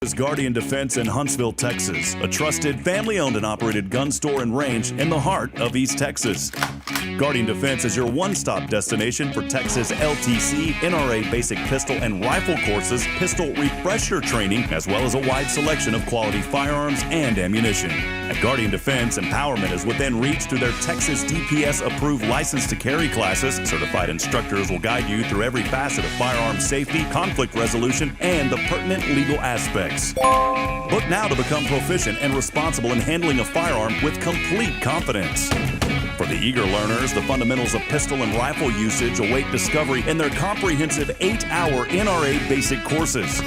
Is Guardian Defense in Huntsville, Texas, a trusted family-owned and operated gun store and range in the heart of East Texas. Guardian Defense is your one-stop destination for Texas LTC, NRA basic pistol and rifle courses, pistol refresher training, as well as a wide selection of quality firearms and ammunition. At Guardian Defense, empowerment is within reach through their Texas DPS-approved license to carry classes. Certified instructors will guide you through every facet of firearm safety, conflict resolution, and the pertinent legal aspects. Book now to become proficient and responsible in handling a firearm with complete confidence. For the eager learners, the fundamentals of pistol and rifle usage await discovery in their comprehensive 8-hour NRA basic courses.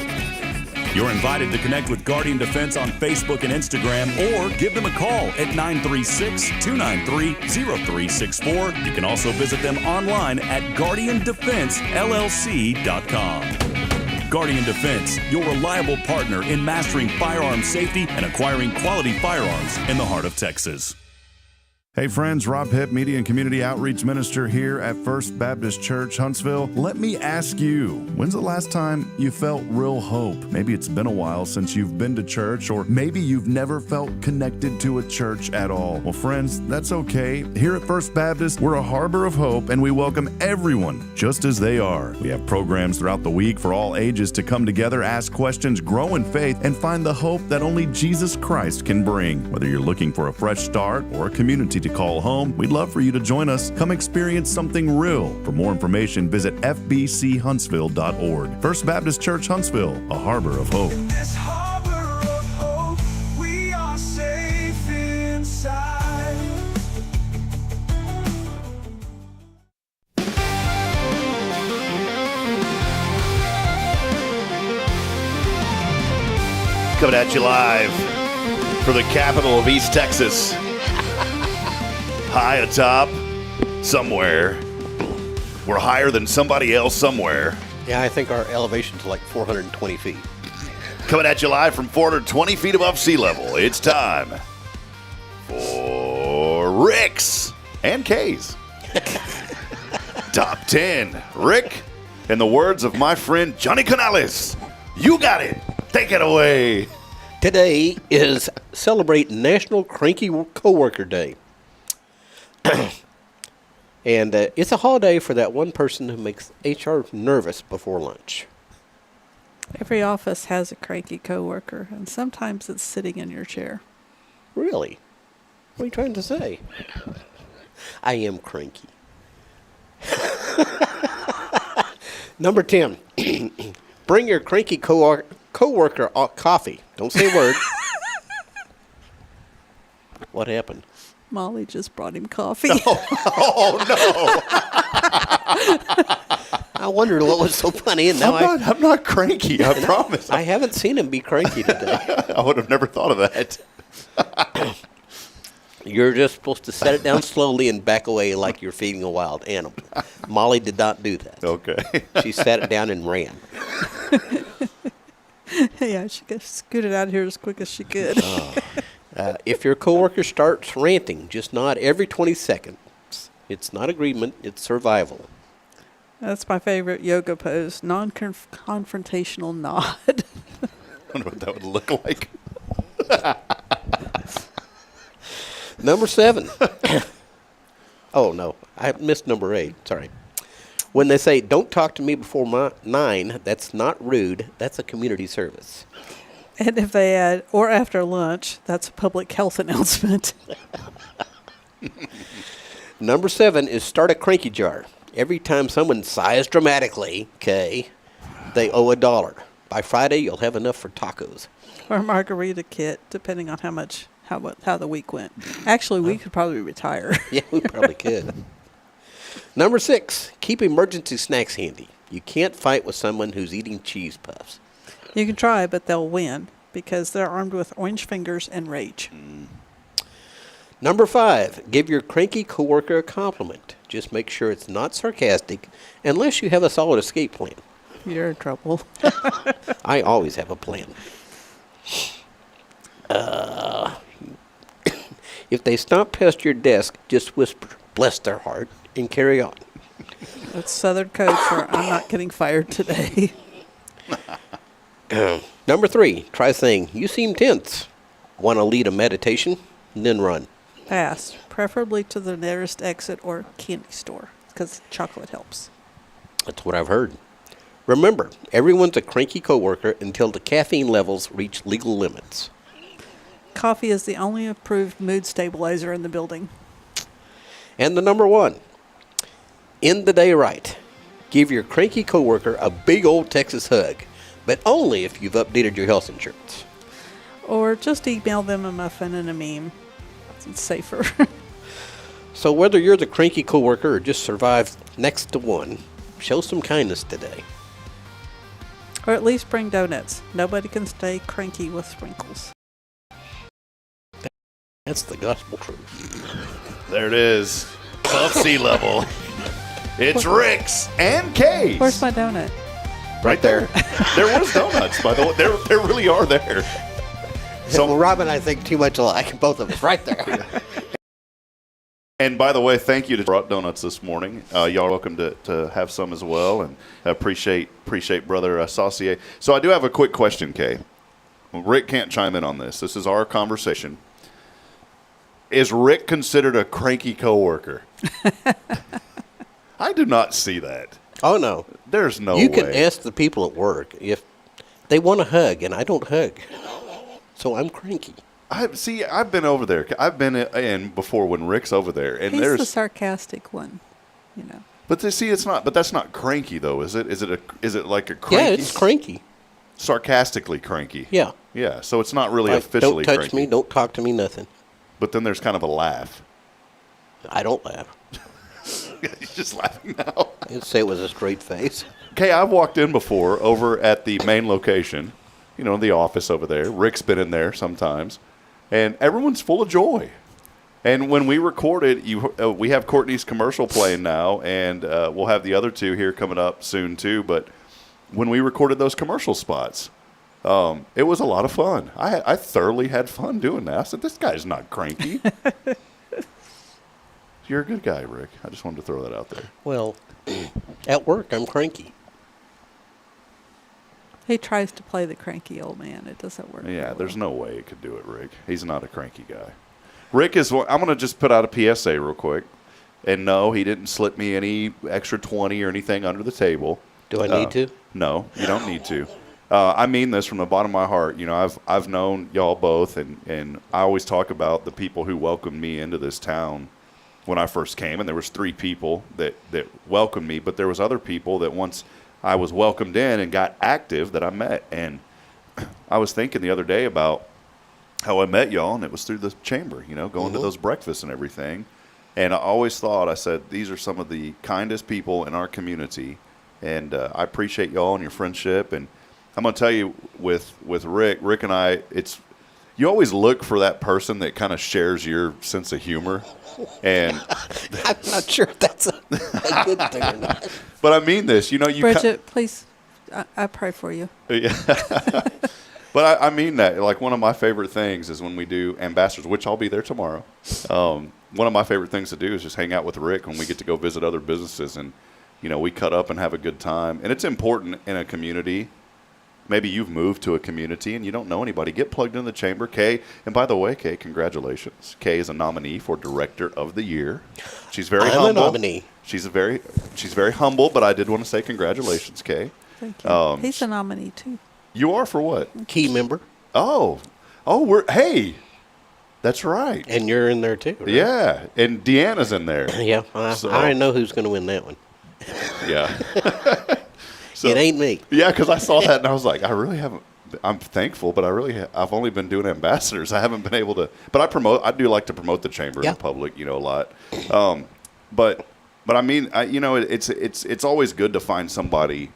You're invited to connect with Guardian Defense on Facebook and Instagram, or give them a call at 936-293-0364. You can also visit them online at guardiandefensellc.com. Guardian Defense, your reliable partner in mastering firearm safety and acquiring quality firearms in the heart of Texas. Hey friends, Rob Hipp, Media and Community Outreach Minister here at First Baptist Church, Huntsville. Let me ask you, when's the last time you felt real hope? Maybe it's been a while since you've been to church, or maybe you've never felt connected to a church at all. Well, friends, that's okay. Here at First Baptist, we're a harbor of hope, and we welcome everyone just as they are. We have programs throughout the week for all ages to come together, ask questions, grow in faith, and find the hope that only Jesus Christ can bring. Whether you're looking for a fresh start or a community to call home, we'd love for you to join us. Come experience something real. For more information, visit fbchuntsville.org. First Baptist Church, Huntsville, a harbor of hope. In this harbor of hope, we are safe inside. Coming at you live from the capital of East Texas. High atop somewhere. We're higher than somebody else somewhere. Yeah, I think our elevation's like 420 feet. Coming at you live from 420 feet above sea level. It's time for Rick's and Kay's Top 10. Rick, in the words of my friend Johnny Canales, you got it. Take it away. Today is Celebrate National Cranky Coworker Day. And it's a holiday for that one person who makes HR nervous before lunch. Every office has a cranky coworker, and sometimes it's sitting in your chair. Really? What are you trying to say? I am cranky. Number 10. Bring your cranky coworker coffee. Don't say a word. What happened? Molly just brought him coffee. Oh, no. I wondered what was so funny, and now I'm not cranky, I promise. I haven't seen him be cranky today. I would have never thought of that. You're just supposed to set it down slowly and back away like you're feeding a wild animal. Molly did not do that. Okay. She sat it down and ran. Yeah, she got scooted out of here as quick as she could. If your coworker starts ranting, just nod every 20 seconds. It's not agreement, it's survival. That's my favorite yoga pose, non-confrontational nod. I wonder what that would look like. Number 7. Oh, no. I missed number 8. Sorry. When they say, don't talk to me before 9, that's not rude. That's a community service. And if they add, or after lunch, that's a public health announcement. Number 7 is start a cranky jar. Every time someone sighs dramatically, okay, they owe $1. By Friday, you'll have enough for tacos. Or a margarita kit, depending on how the week went. Actually, we could probably retire. Yeah, we probably could. Number 6, keep emergency snacks handy. You can't fight with someone who's eating cheese puffs. You can try, but they'll win because they're armed with orange fingers and rage. Number 5, give your cranky coworker a compliment. Just make sure it's not sarcastic unless you have a solid escape plan. You're in trouble. I always have a plan. If they stomp past your desk, just whisper, bless their heart, and carry on. That's Southern code for I'm not getting fired today. Number 3, try saying, you seem tense. Want to lead a meditation? And then run. Pass, preferably to the nearest exit or candy store, because chocolate helps. That's what I've heard. Remember, everyone's a cranky coworker until the caffeine levels reach legal limits. Coffee is the only approved mood stabilizer in the building. And the number 1, end the day right. Give your cranky coworker a big old Texas hug, but only if you've updated your health insurance. Or just email them a muffin and a meme. It's safer. So whether you're the cranky coworker or just survive next to one, show some kindness today. Or at least bring donuts. Nobody can stay cranky with sprinkles. That's the gospel truth. There it is. Above sea level. It's Rick's and Kay's. Where's my donut? Right there. There was donuts, by the way. There really are there. So well, Rob and I think too much alike, both of us, right there. And by the way, thank you to brought donuts this morning. Y'all are welcome to have some as well, and appreciate Brother Saucier. So I do have a quick question, Kay. Rick can't chime in on this. This is our conversation. Is Rick considered a cranky coworker? I do not see that. Oh, no. There's no way. You can ask the people at work if they want a hug, and I don't hug. So I'm cranky. I've been over there. I've been in before when Rick's over there, and He's there's the sarcastic one, you know. But it's not. But that's not cranky though, is it? Is it like a cranky? Yeah, it's cranky. Sarcastically cranky. Yeah. Yeah. So it's not really Like, officially don't touch cranky. me. Don't talk to me. Nothing. But then there's kind of a laugh. I don't laugh. He's just laughing now. I didn't say it was a straight face. Okay, I've walked in before over at the main location, the office over there. Rick's been in there sometimes, and everyone's full of joy. And when we recorded, we have Courtney's commercial playing now, and we'll have the other two here coming up soon too. But when we recorded those commercial spots, it was a lot of fun. I thoroughly had fun doing that. I said, this guy's not cranky. You're a good guy, Rick. I just wanted to throw that out there. Well, at work, I'm cranky. He tries to play the cranky old man. It doesn't work. Yeah, very there's well. no way it could do it, Rick. He's not a cranky guy. Rick is. I'm going to just put out a PSA real quick. And no, he didn't slip me any extra 20 or anything under the table. Do I need to? No, you don't need to. I mean this from the bottom of my heart. I've known y'all both, and I always talk about the people who welcomed me into this town when I first came. And there was 3 people that welcomed me, but there was other people that once I was welcomed in and got active that I met. And I was thinking the other day about how I met y'all, and it was through the chamber, going to those breakfasts and everything. And I always thought, I said, these are some of the kindest people in our community, and I appreciate y'all and your friendship. And I'm going to tell you, with Rick and I, you always look for that person that kind of shares your sense of humor. And I'm not sure if that's a good thing or not. But I mean this, Bridget, please, I pray for you. Yeah. But I mean that. Like, one of my favorite things is when we do ambassadors, which I'll be there tomorrow. One of my favorite things to do is just hang out with Rick when we get to go visit other businesses, and we cut up and have a good time. And it's important in a community. Maybe you've moved to a community and you don't know anybody. Get plugged in the chamber. Kay, and by the way, Kay, congratulations. Kay is a nominee for Director of the Year. She's very humble. I'm a nominee. She's very humble, but I did want to say congratulations, Kay. Thank you. He's a nominee too. You are for what? Key member. Oh, hey, that's right. And you're in there too, right? Yeah, and Deanna's in there. Yeah, I know who's going to win that one. Yeah. So, it ain't me. Yeah, because I saw that and I was like, I really haven't. I'm thankful, but I've only been doing ambassadors. I haven't been able to. But I do like to promote the chamber in the public, a lot. But I mean, it's always good to find somebody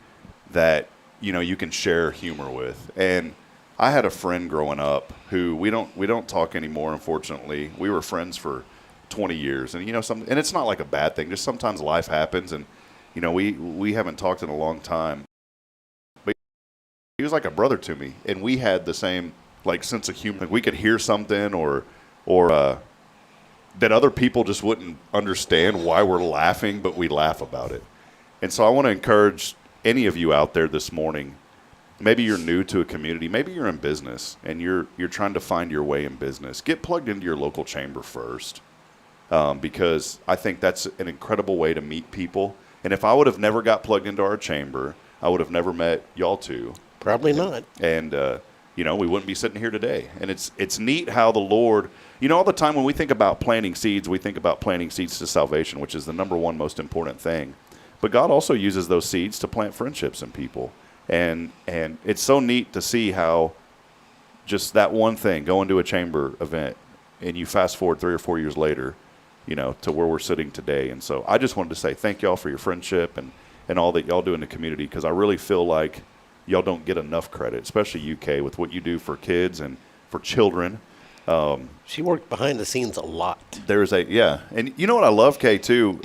that you can share humor with. And I had a friend growing up who we don't talk anymore, unfortunately. We were friends for 20 years, and and it's not like a bad thing. Just sometimes life happens, and we haven't talked in a long time. But he was like a brother to me, and we had the same sense of humor. Like, we could hear something or that other people just wouldn't understand why we're laughing, but we laugh about it. And so I want to encourage any of you out there this morning. Maybe you're new to a community. Maybe you're in business and you're trying to find your way in business. Get plugged into your local chamber first, because I think that's an incredible way to meet people. And if I would have never got plugged into our chamber, I would have never met y'all two. Probably not. And we wouldn't be sitting here today. And it's neat how the Lord, all the time when we think about planting seeds, we think about planting seeds to salvation, which is the number one most important thing. But God also uses those seeds to plant friendships in people. And it's so neat to see how just that one thing, going to a chamber event, and you fast forward 3 or 4 years later, to where we're sitting today. And so I just wanted to say thank y'all for your friendship and all that y'all do in the community, because I really feel like y'all don't get enough credit, especially UK, with what you do for kids and for children. She worked behind the scenes a lot. And you know what I love, Kay, too?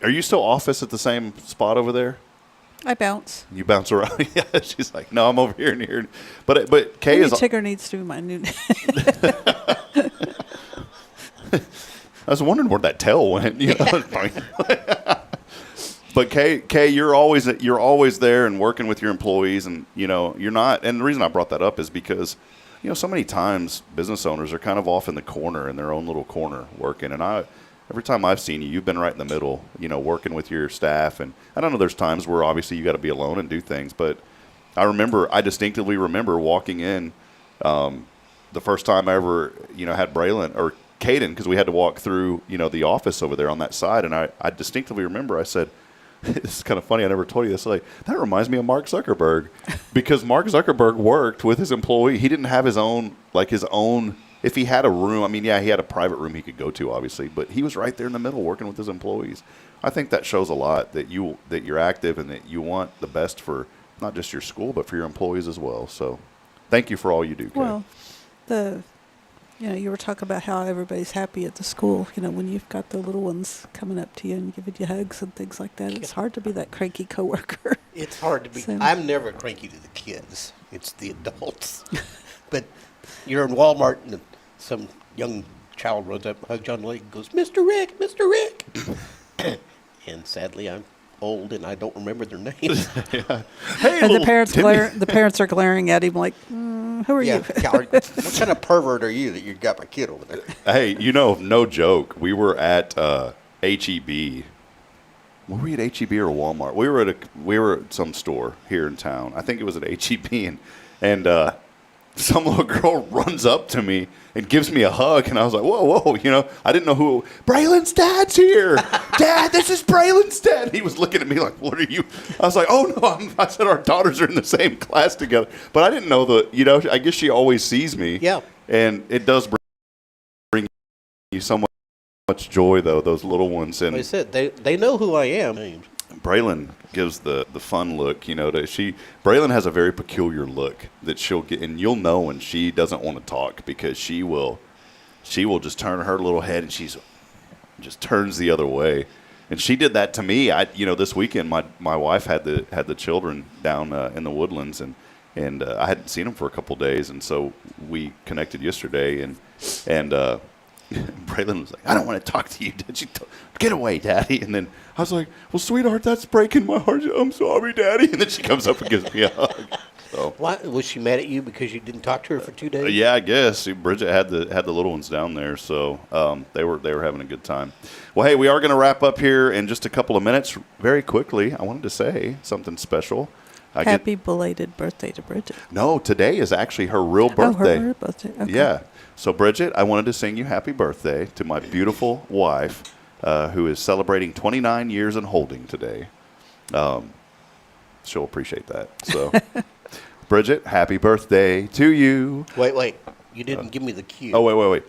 Are you still office at the same spot over there? I bounce. You bounce around? Yeah, she's like, no, I'm over here and here. But Kay Maybe is... Tigger needs to be my new name. I was wondering where that tail went. But Kay, you're always there and working with your employees, and you're not. And the reason I brought that up is because so many times business owners are kind of off in the corner, in their own little corner, working. And every time I've seen you, you've been right in the middle, working with your staff. And I don't know, there's times where obviously you got to be alone and do things, but I distinctively remember walking in the first time I ever had Braylon or Caden, because we had to walk through, the office over there on that side. And I distinctively remember I said, this is kind of funny, I never told you this, that reminds me of Mark Zuckerberg, because Mark Zuckerberg worked with his employee. He didn't have his own, if he had a room, he had a private room he could go to, obviously, but he was right there in the middle working with his employees. I think that shows a lot that you're active and that you want the best for not just your school, but for your employees as well. So thank you for all you do, Kay. Well, you were talking about how everybody's happy at the school. When you've got the little ones coming up to you and giving you hugs and things like that, it's hard to be that cranky coworker. It's hard to be. So- I'm never cranky to the kids. It's the adults. But you're in Walmart and some young child runs up, hugs you on the leg, and goes, "Mr. Rick, Mr. Rick." And sadly, I'm old and I don't remember their names. Hey, And the little parents Timmy. the parents are glaring at him like, "Who are you?" What kind of pervert are you that you got my kid over there? Hey, no joke. We were at HEB. Were we at HEB or Walmart? We were at some store here in town. I think it was at HEB, and some little girl runs up to me and gives me a hug, and I was like, whoa, I didn't know who. Braylon's dad's here. Dad, this is Braylon's dad. He was looking at me like, what are you? I was like, oh, no, I said our daughters are in the same class together. But I didn't know I guess she always sees me. Yeah. And it does bring you so much joy, though, those little ones. And Like I said, they know who I am. Braylon gives the fun look, Braylon has a very peculiar look that she'll get, and you'll know when she doesn't want to talk, because she will just turn her little head and she's just turns the other way. And she did that to me. This weekend my wife had the children down in the Woodlands, and I hadn't seen them for a couple days, and so we connected yesterday, and Braylon was like, "I don't want to talk to you. Get away, Daddy." And then I was like, "Well, sweetheart, that's breaking my heart. I'm sorry, Daddy." And then she comes up and gives me a hug. So, Why was she mad at you because you didn't talk to her for 2 days? yeah, I guess Bridget had the little ones down there, so they were having a good time. Well, hey, we are going to wrap up here in just a couple of minutes. Very quickly, I wanted to say something special. Happy belated birthday to Bridget. No, today is actually her real birthday. Oh, her birthday. Okay. Yeah. So, Bridget, I wanted to sing you happy birthday to my beautiful wife, who is celebrating 29 years and holding today. She'll appreciate that. So, Bridget, happy birthday to you. Wait. You didn't give me the cue. Oh, wait.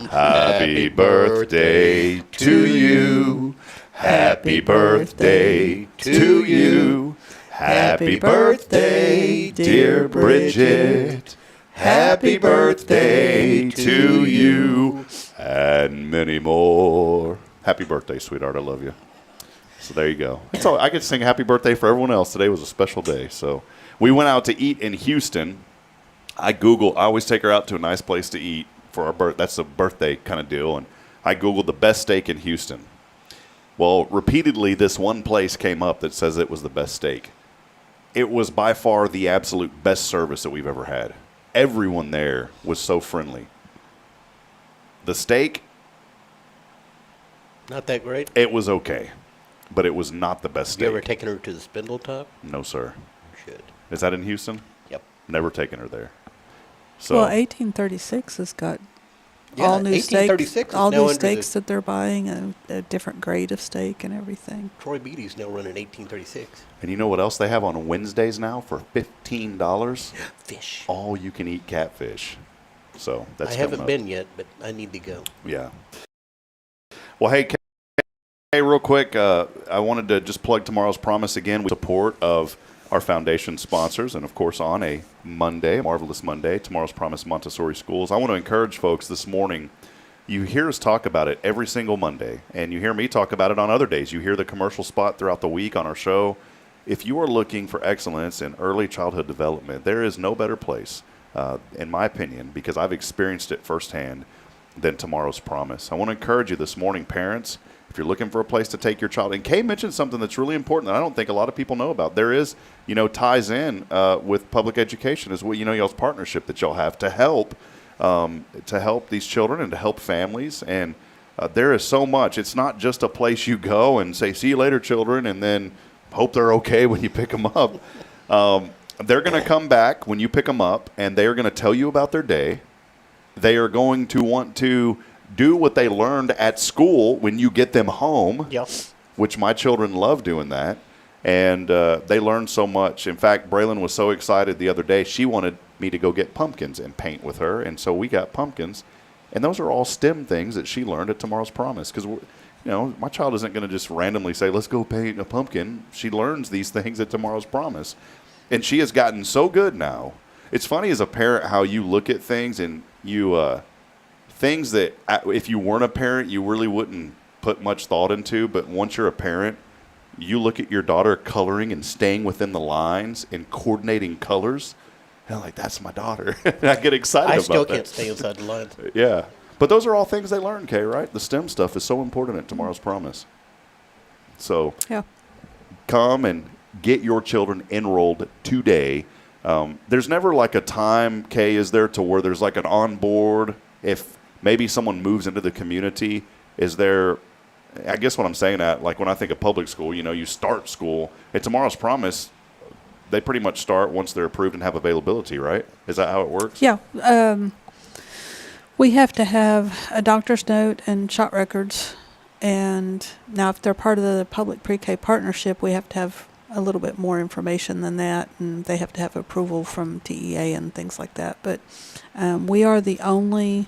Happy birthday to you. Happy birthday to you. Happy birthday, dear Bridget. Happy birthday to you. And many more. Happy birthday, sweetheart. I love you. So there you go. That's all. I could sing happy birthday for everyone else. Today was a special day. So we went out to eat in Houston. I always take her out to a nice place to eat for our birthday. That's a birthday kind of deal. And I Googled the best steak in Houston. Well, repeatedly, this one place came up that says it was the best steak. It was by far the absolute best service that we've ever had. Everyone there was so friendly. The steak, Not that great? it was okay, but it was not the best Have you steak. ever taken her to the Spindle Top? No, sir. You should. Is that in Houston? Yep. Never taken her there. So Well, 1836 has got Yeah, all new 1836 steaks, is all now new under steaks the- that they're buying, a different grade of steak and everything. Troy Beatty's now running 1836. And you know what else they have on Wednesdays now for $15? Fish. All you can eat catfish. So that's I haven't coming up. been yet, but I need to go. Yeah. Well, hey, real quick, I wanted to just plug Tomorrow's Promise again with support of our foundation sponsors, and of course on a Monday, Marvelous Monday, Tomorrow's Promise Montessori Schools. I want to encourage folks this morning. You hear us talk about it every single Monday, and you hear me talk about it on other days. You hear the commercial spot throughout the week on our show. If you are looking for excellence in early childhood development, there is no better place, in my opinion, because I've experienced it firsthand, than Tomorrow's Promise. I want to encourage you this morning, parents, if you're looking for a place to take your child. And Kay mentioned something that's really important that I don't think a lot of people know about. There is, ties in with public education as well, y'all's partnership that y'all have to help these children and to help families. And there is so much. It's not just a place you go and say, "See you later, children," and then hope they're okay when you pick them up. They're going to come back when you pick them up, and they are going to tell you about their day. They are going to want to do what they learned at school when you get them home, Yep. which my children love doing that. And they learn so much. In fact, Braylon was so excited the other day, she wanted me to go get pumpkins and paint with her. And so we got pumpkins. And those are all STEM things that she learned at Tomorrow's Promise. Because my child isn't going to just randomly say, let's go paint a pumpkin. She learns these things at Tomorrow's Promise. And she has gotten so good now. It's funny as a parent how you look at things and you things that if you weren't a parent, you really wouldn't put much thought into. But once you're a parent, you look at your daughter coloring and staying within the lines and coordinating colors. And I'm like, that's my daughter. And I get excited about that. I still can't stay inside the lines. Yeah. But those are all things they learn, Kay, right? The STEM stuff is so important at Tomorrow's Promise. So Yeah. come and get your children enrolled today. There's never like a time, Kay, is there, to where there's like an onboard? If maybe someone moves into the community, is there, I guess what I'm saying at, like when I think of public school, you start school. At Tomorrow's Promise, they pretty much start once they're approved and have availability, right? Is that how it works? Yeah. We have to have a doctor's note and shot records. And now if they're part of the public pre-K partnership, we have to have a little bit more information than that, and they have to have approval from TEA and things like that. But we are the only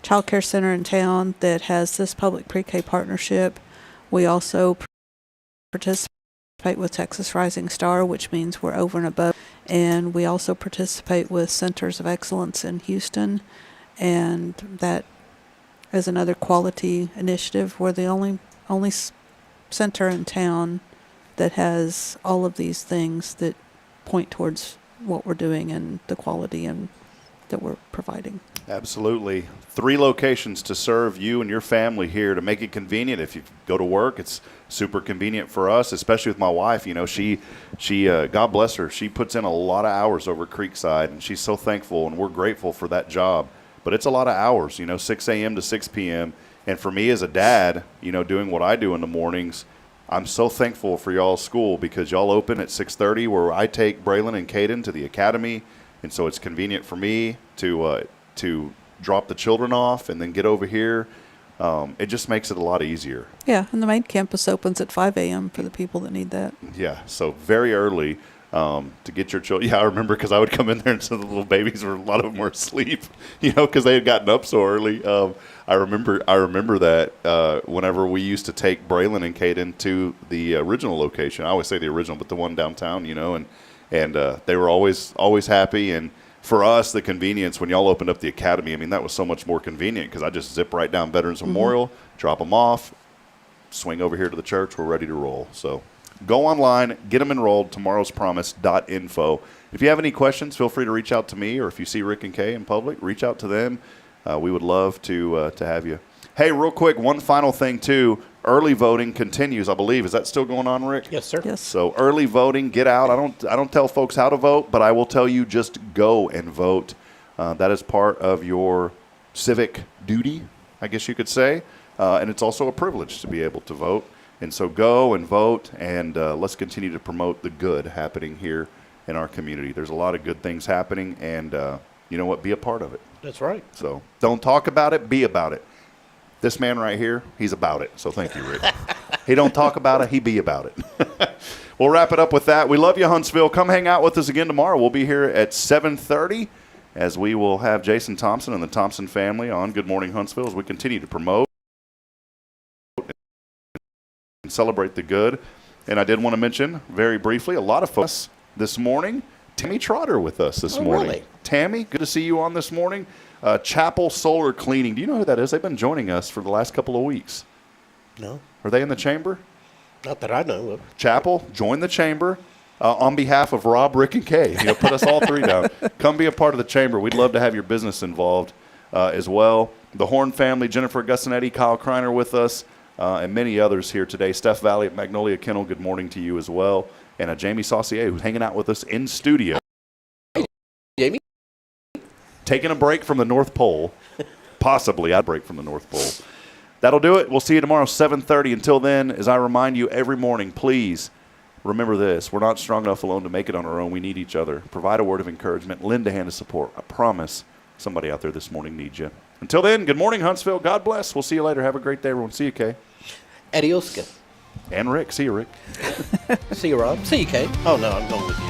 child care center in town that has this public pre-K partnership. We also participate with Texas Rising Star, which means we're over and above. And we also participate with Centers of Excellence in Houston, and that is another quality initiative. We're the only center in town that has all of these things that point towards what we're doing and the quality and that we're providing. Absolutely. 3 locations to serve you and your family here to make it convenient. If you go to work, it's super convenient for us, especially with my wife. She God bless her, she puts in a lot of hours over Creekside, and she's so thankful, and we're grateful for that job. But it's a lot of hours, 6 a.m. to 6 p.m. And for me as a dad, doing what I do in the mornings, I'm so thankful for y'all's school because y'all open at 6:30 where I take Braylon and Caden to the academy. And so it's convenient for me to drop the children off and then get over here. It just makes it a lot easier. Yeah, and the main campus opens at 5 a.m. for the people that need that. Yeah, so very early to get your children. Yeah, I remember because I would come in there and so the little babies a lot of them were asleep, because they had gotten up so early. I remember that whenever we used to take Braylon and Caden to the original location. I always say the original, but the one downtown, and they were always happy. And for us, the convenience when y'all opened up the academy, that was so much more convenient because I just zip right down Veterans Memorial, drop them off, swing over here to the church. We're ready to roll. So go online, get them enrolled, tomorrowspromise.info. If you have any questions, feel free to reach out to me, or if you see Rick and Kay in public, reach out to them. We would love to have you. Hey, real quick, one final thing, too. Early voting continues, I believe. Is that still going on, Rick? Yes, sir. Yes. So early voting, get out. I don't tell folks how to vote, but I will tell you just go and vote. That is part of your civic duty, I guess you could say. And it's also a privilege to be able to vote. And so go and vote, and let's continue to promote the good happening here in our community. There's a lot of good things happening, and you know what? Be a part of it. That's right. So don't talk about it, be about it. This man right here, he's about it. So thank you, Rick. He don't talk about it, he be about it. We'll wrap it up with that. We love you, Huntsville. Come hang out with us again tomorrow. We'll be here at 7:30 as we will have Jason Thompson and the Thompson family on Good Morning Huntsville as we continue to promote and celebrate the good. And I did want to mention very briefly, a lot of folks this morning, Tammy Trotter with us this morning. Really? Tammy, good to see you on this morning. Chapel Solar Cleaning. Do you know who that is? They've been joining us for the last couple of weeks. No, Are they in the chamber? not that I know of. Chapel, join the chamber on behalf of Rob, Rick, and Kay. Put us all 3 down. Come be a part of the chamber. We'd love to have your business involved as well. The Horn family, Jennifer Gussinetti, Kyle Kreiner with us, and many others here today. Steph Valley at Magnolia Kennel, good morning to you as well. And Jamie Saucier, who's hanging out with us in studio. Jamie? Taking a break from the North Pole. Possibly, I'd break from the North Pole. That'll do it. We'll see you tomorrow, 7:30. Until then, as I remind you every morning, please remember this. We're not strong enough alone to make it on our own. We need each other. Provide a word of encouragement. Lend a hand of support. I promise somebody out there this morning needs you. Until then, good morning, Huntsville. God bless. We'll see you later. Have a great day, everyone. See you, Kay. Adioska. And Rick. See you, Rick. See you, Rob. See you, Kay. Oh, no, I'm going with you.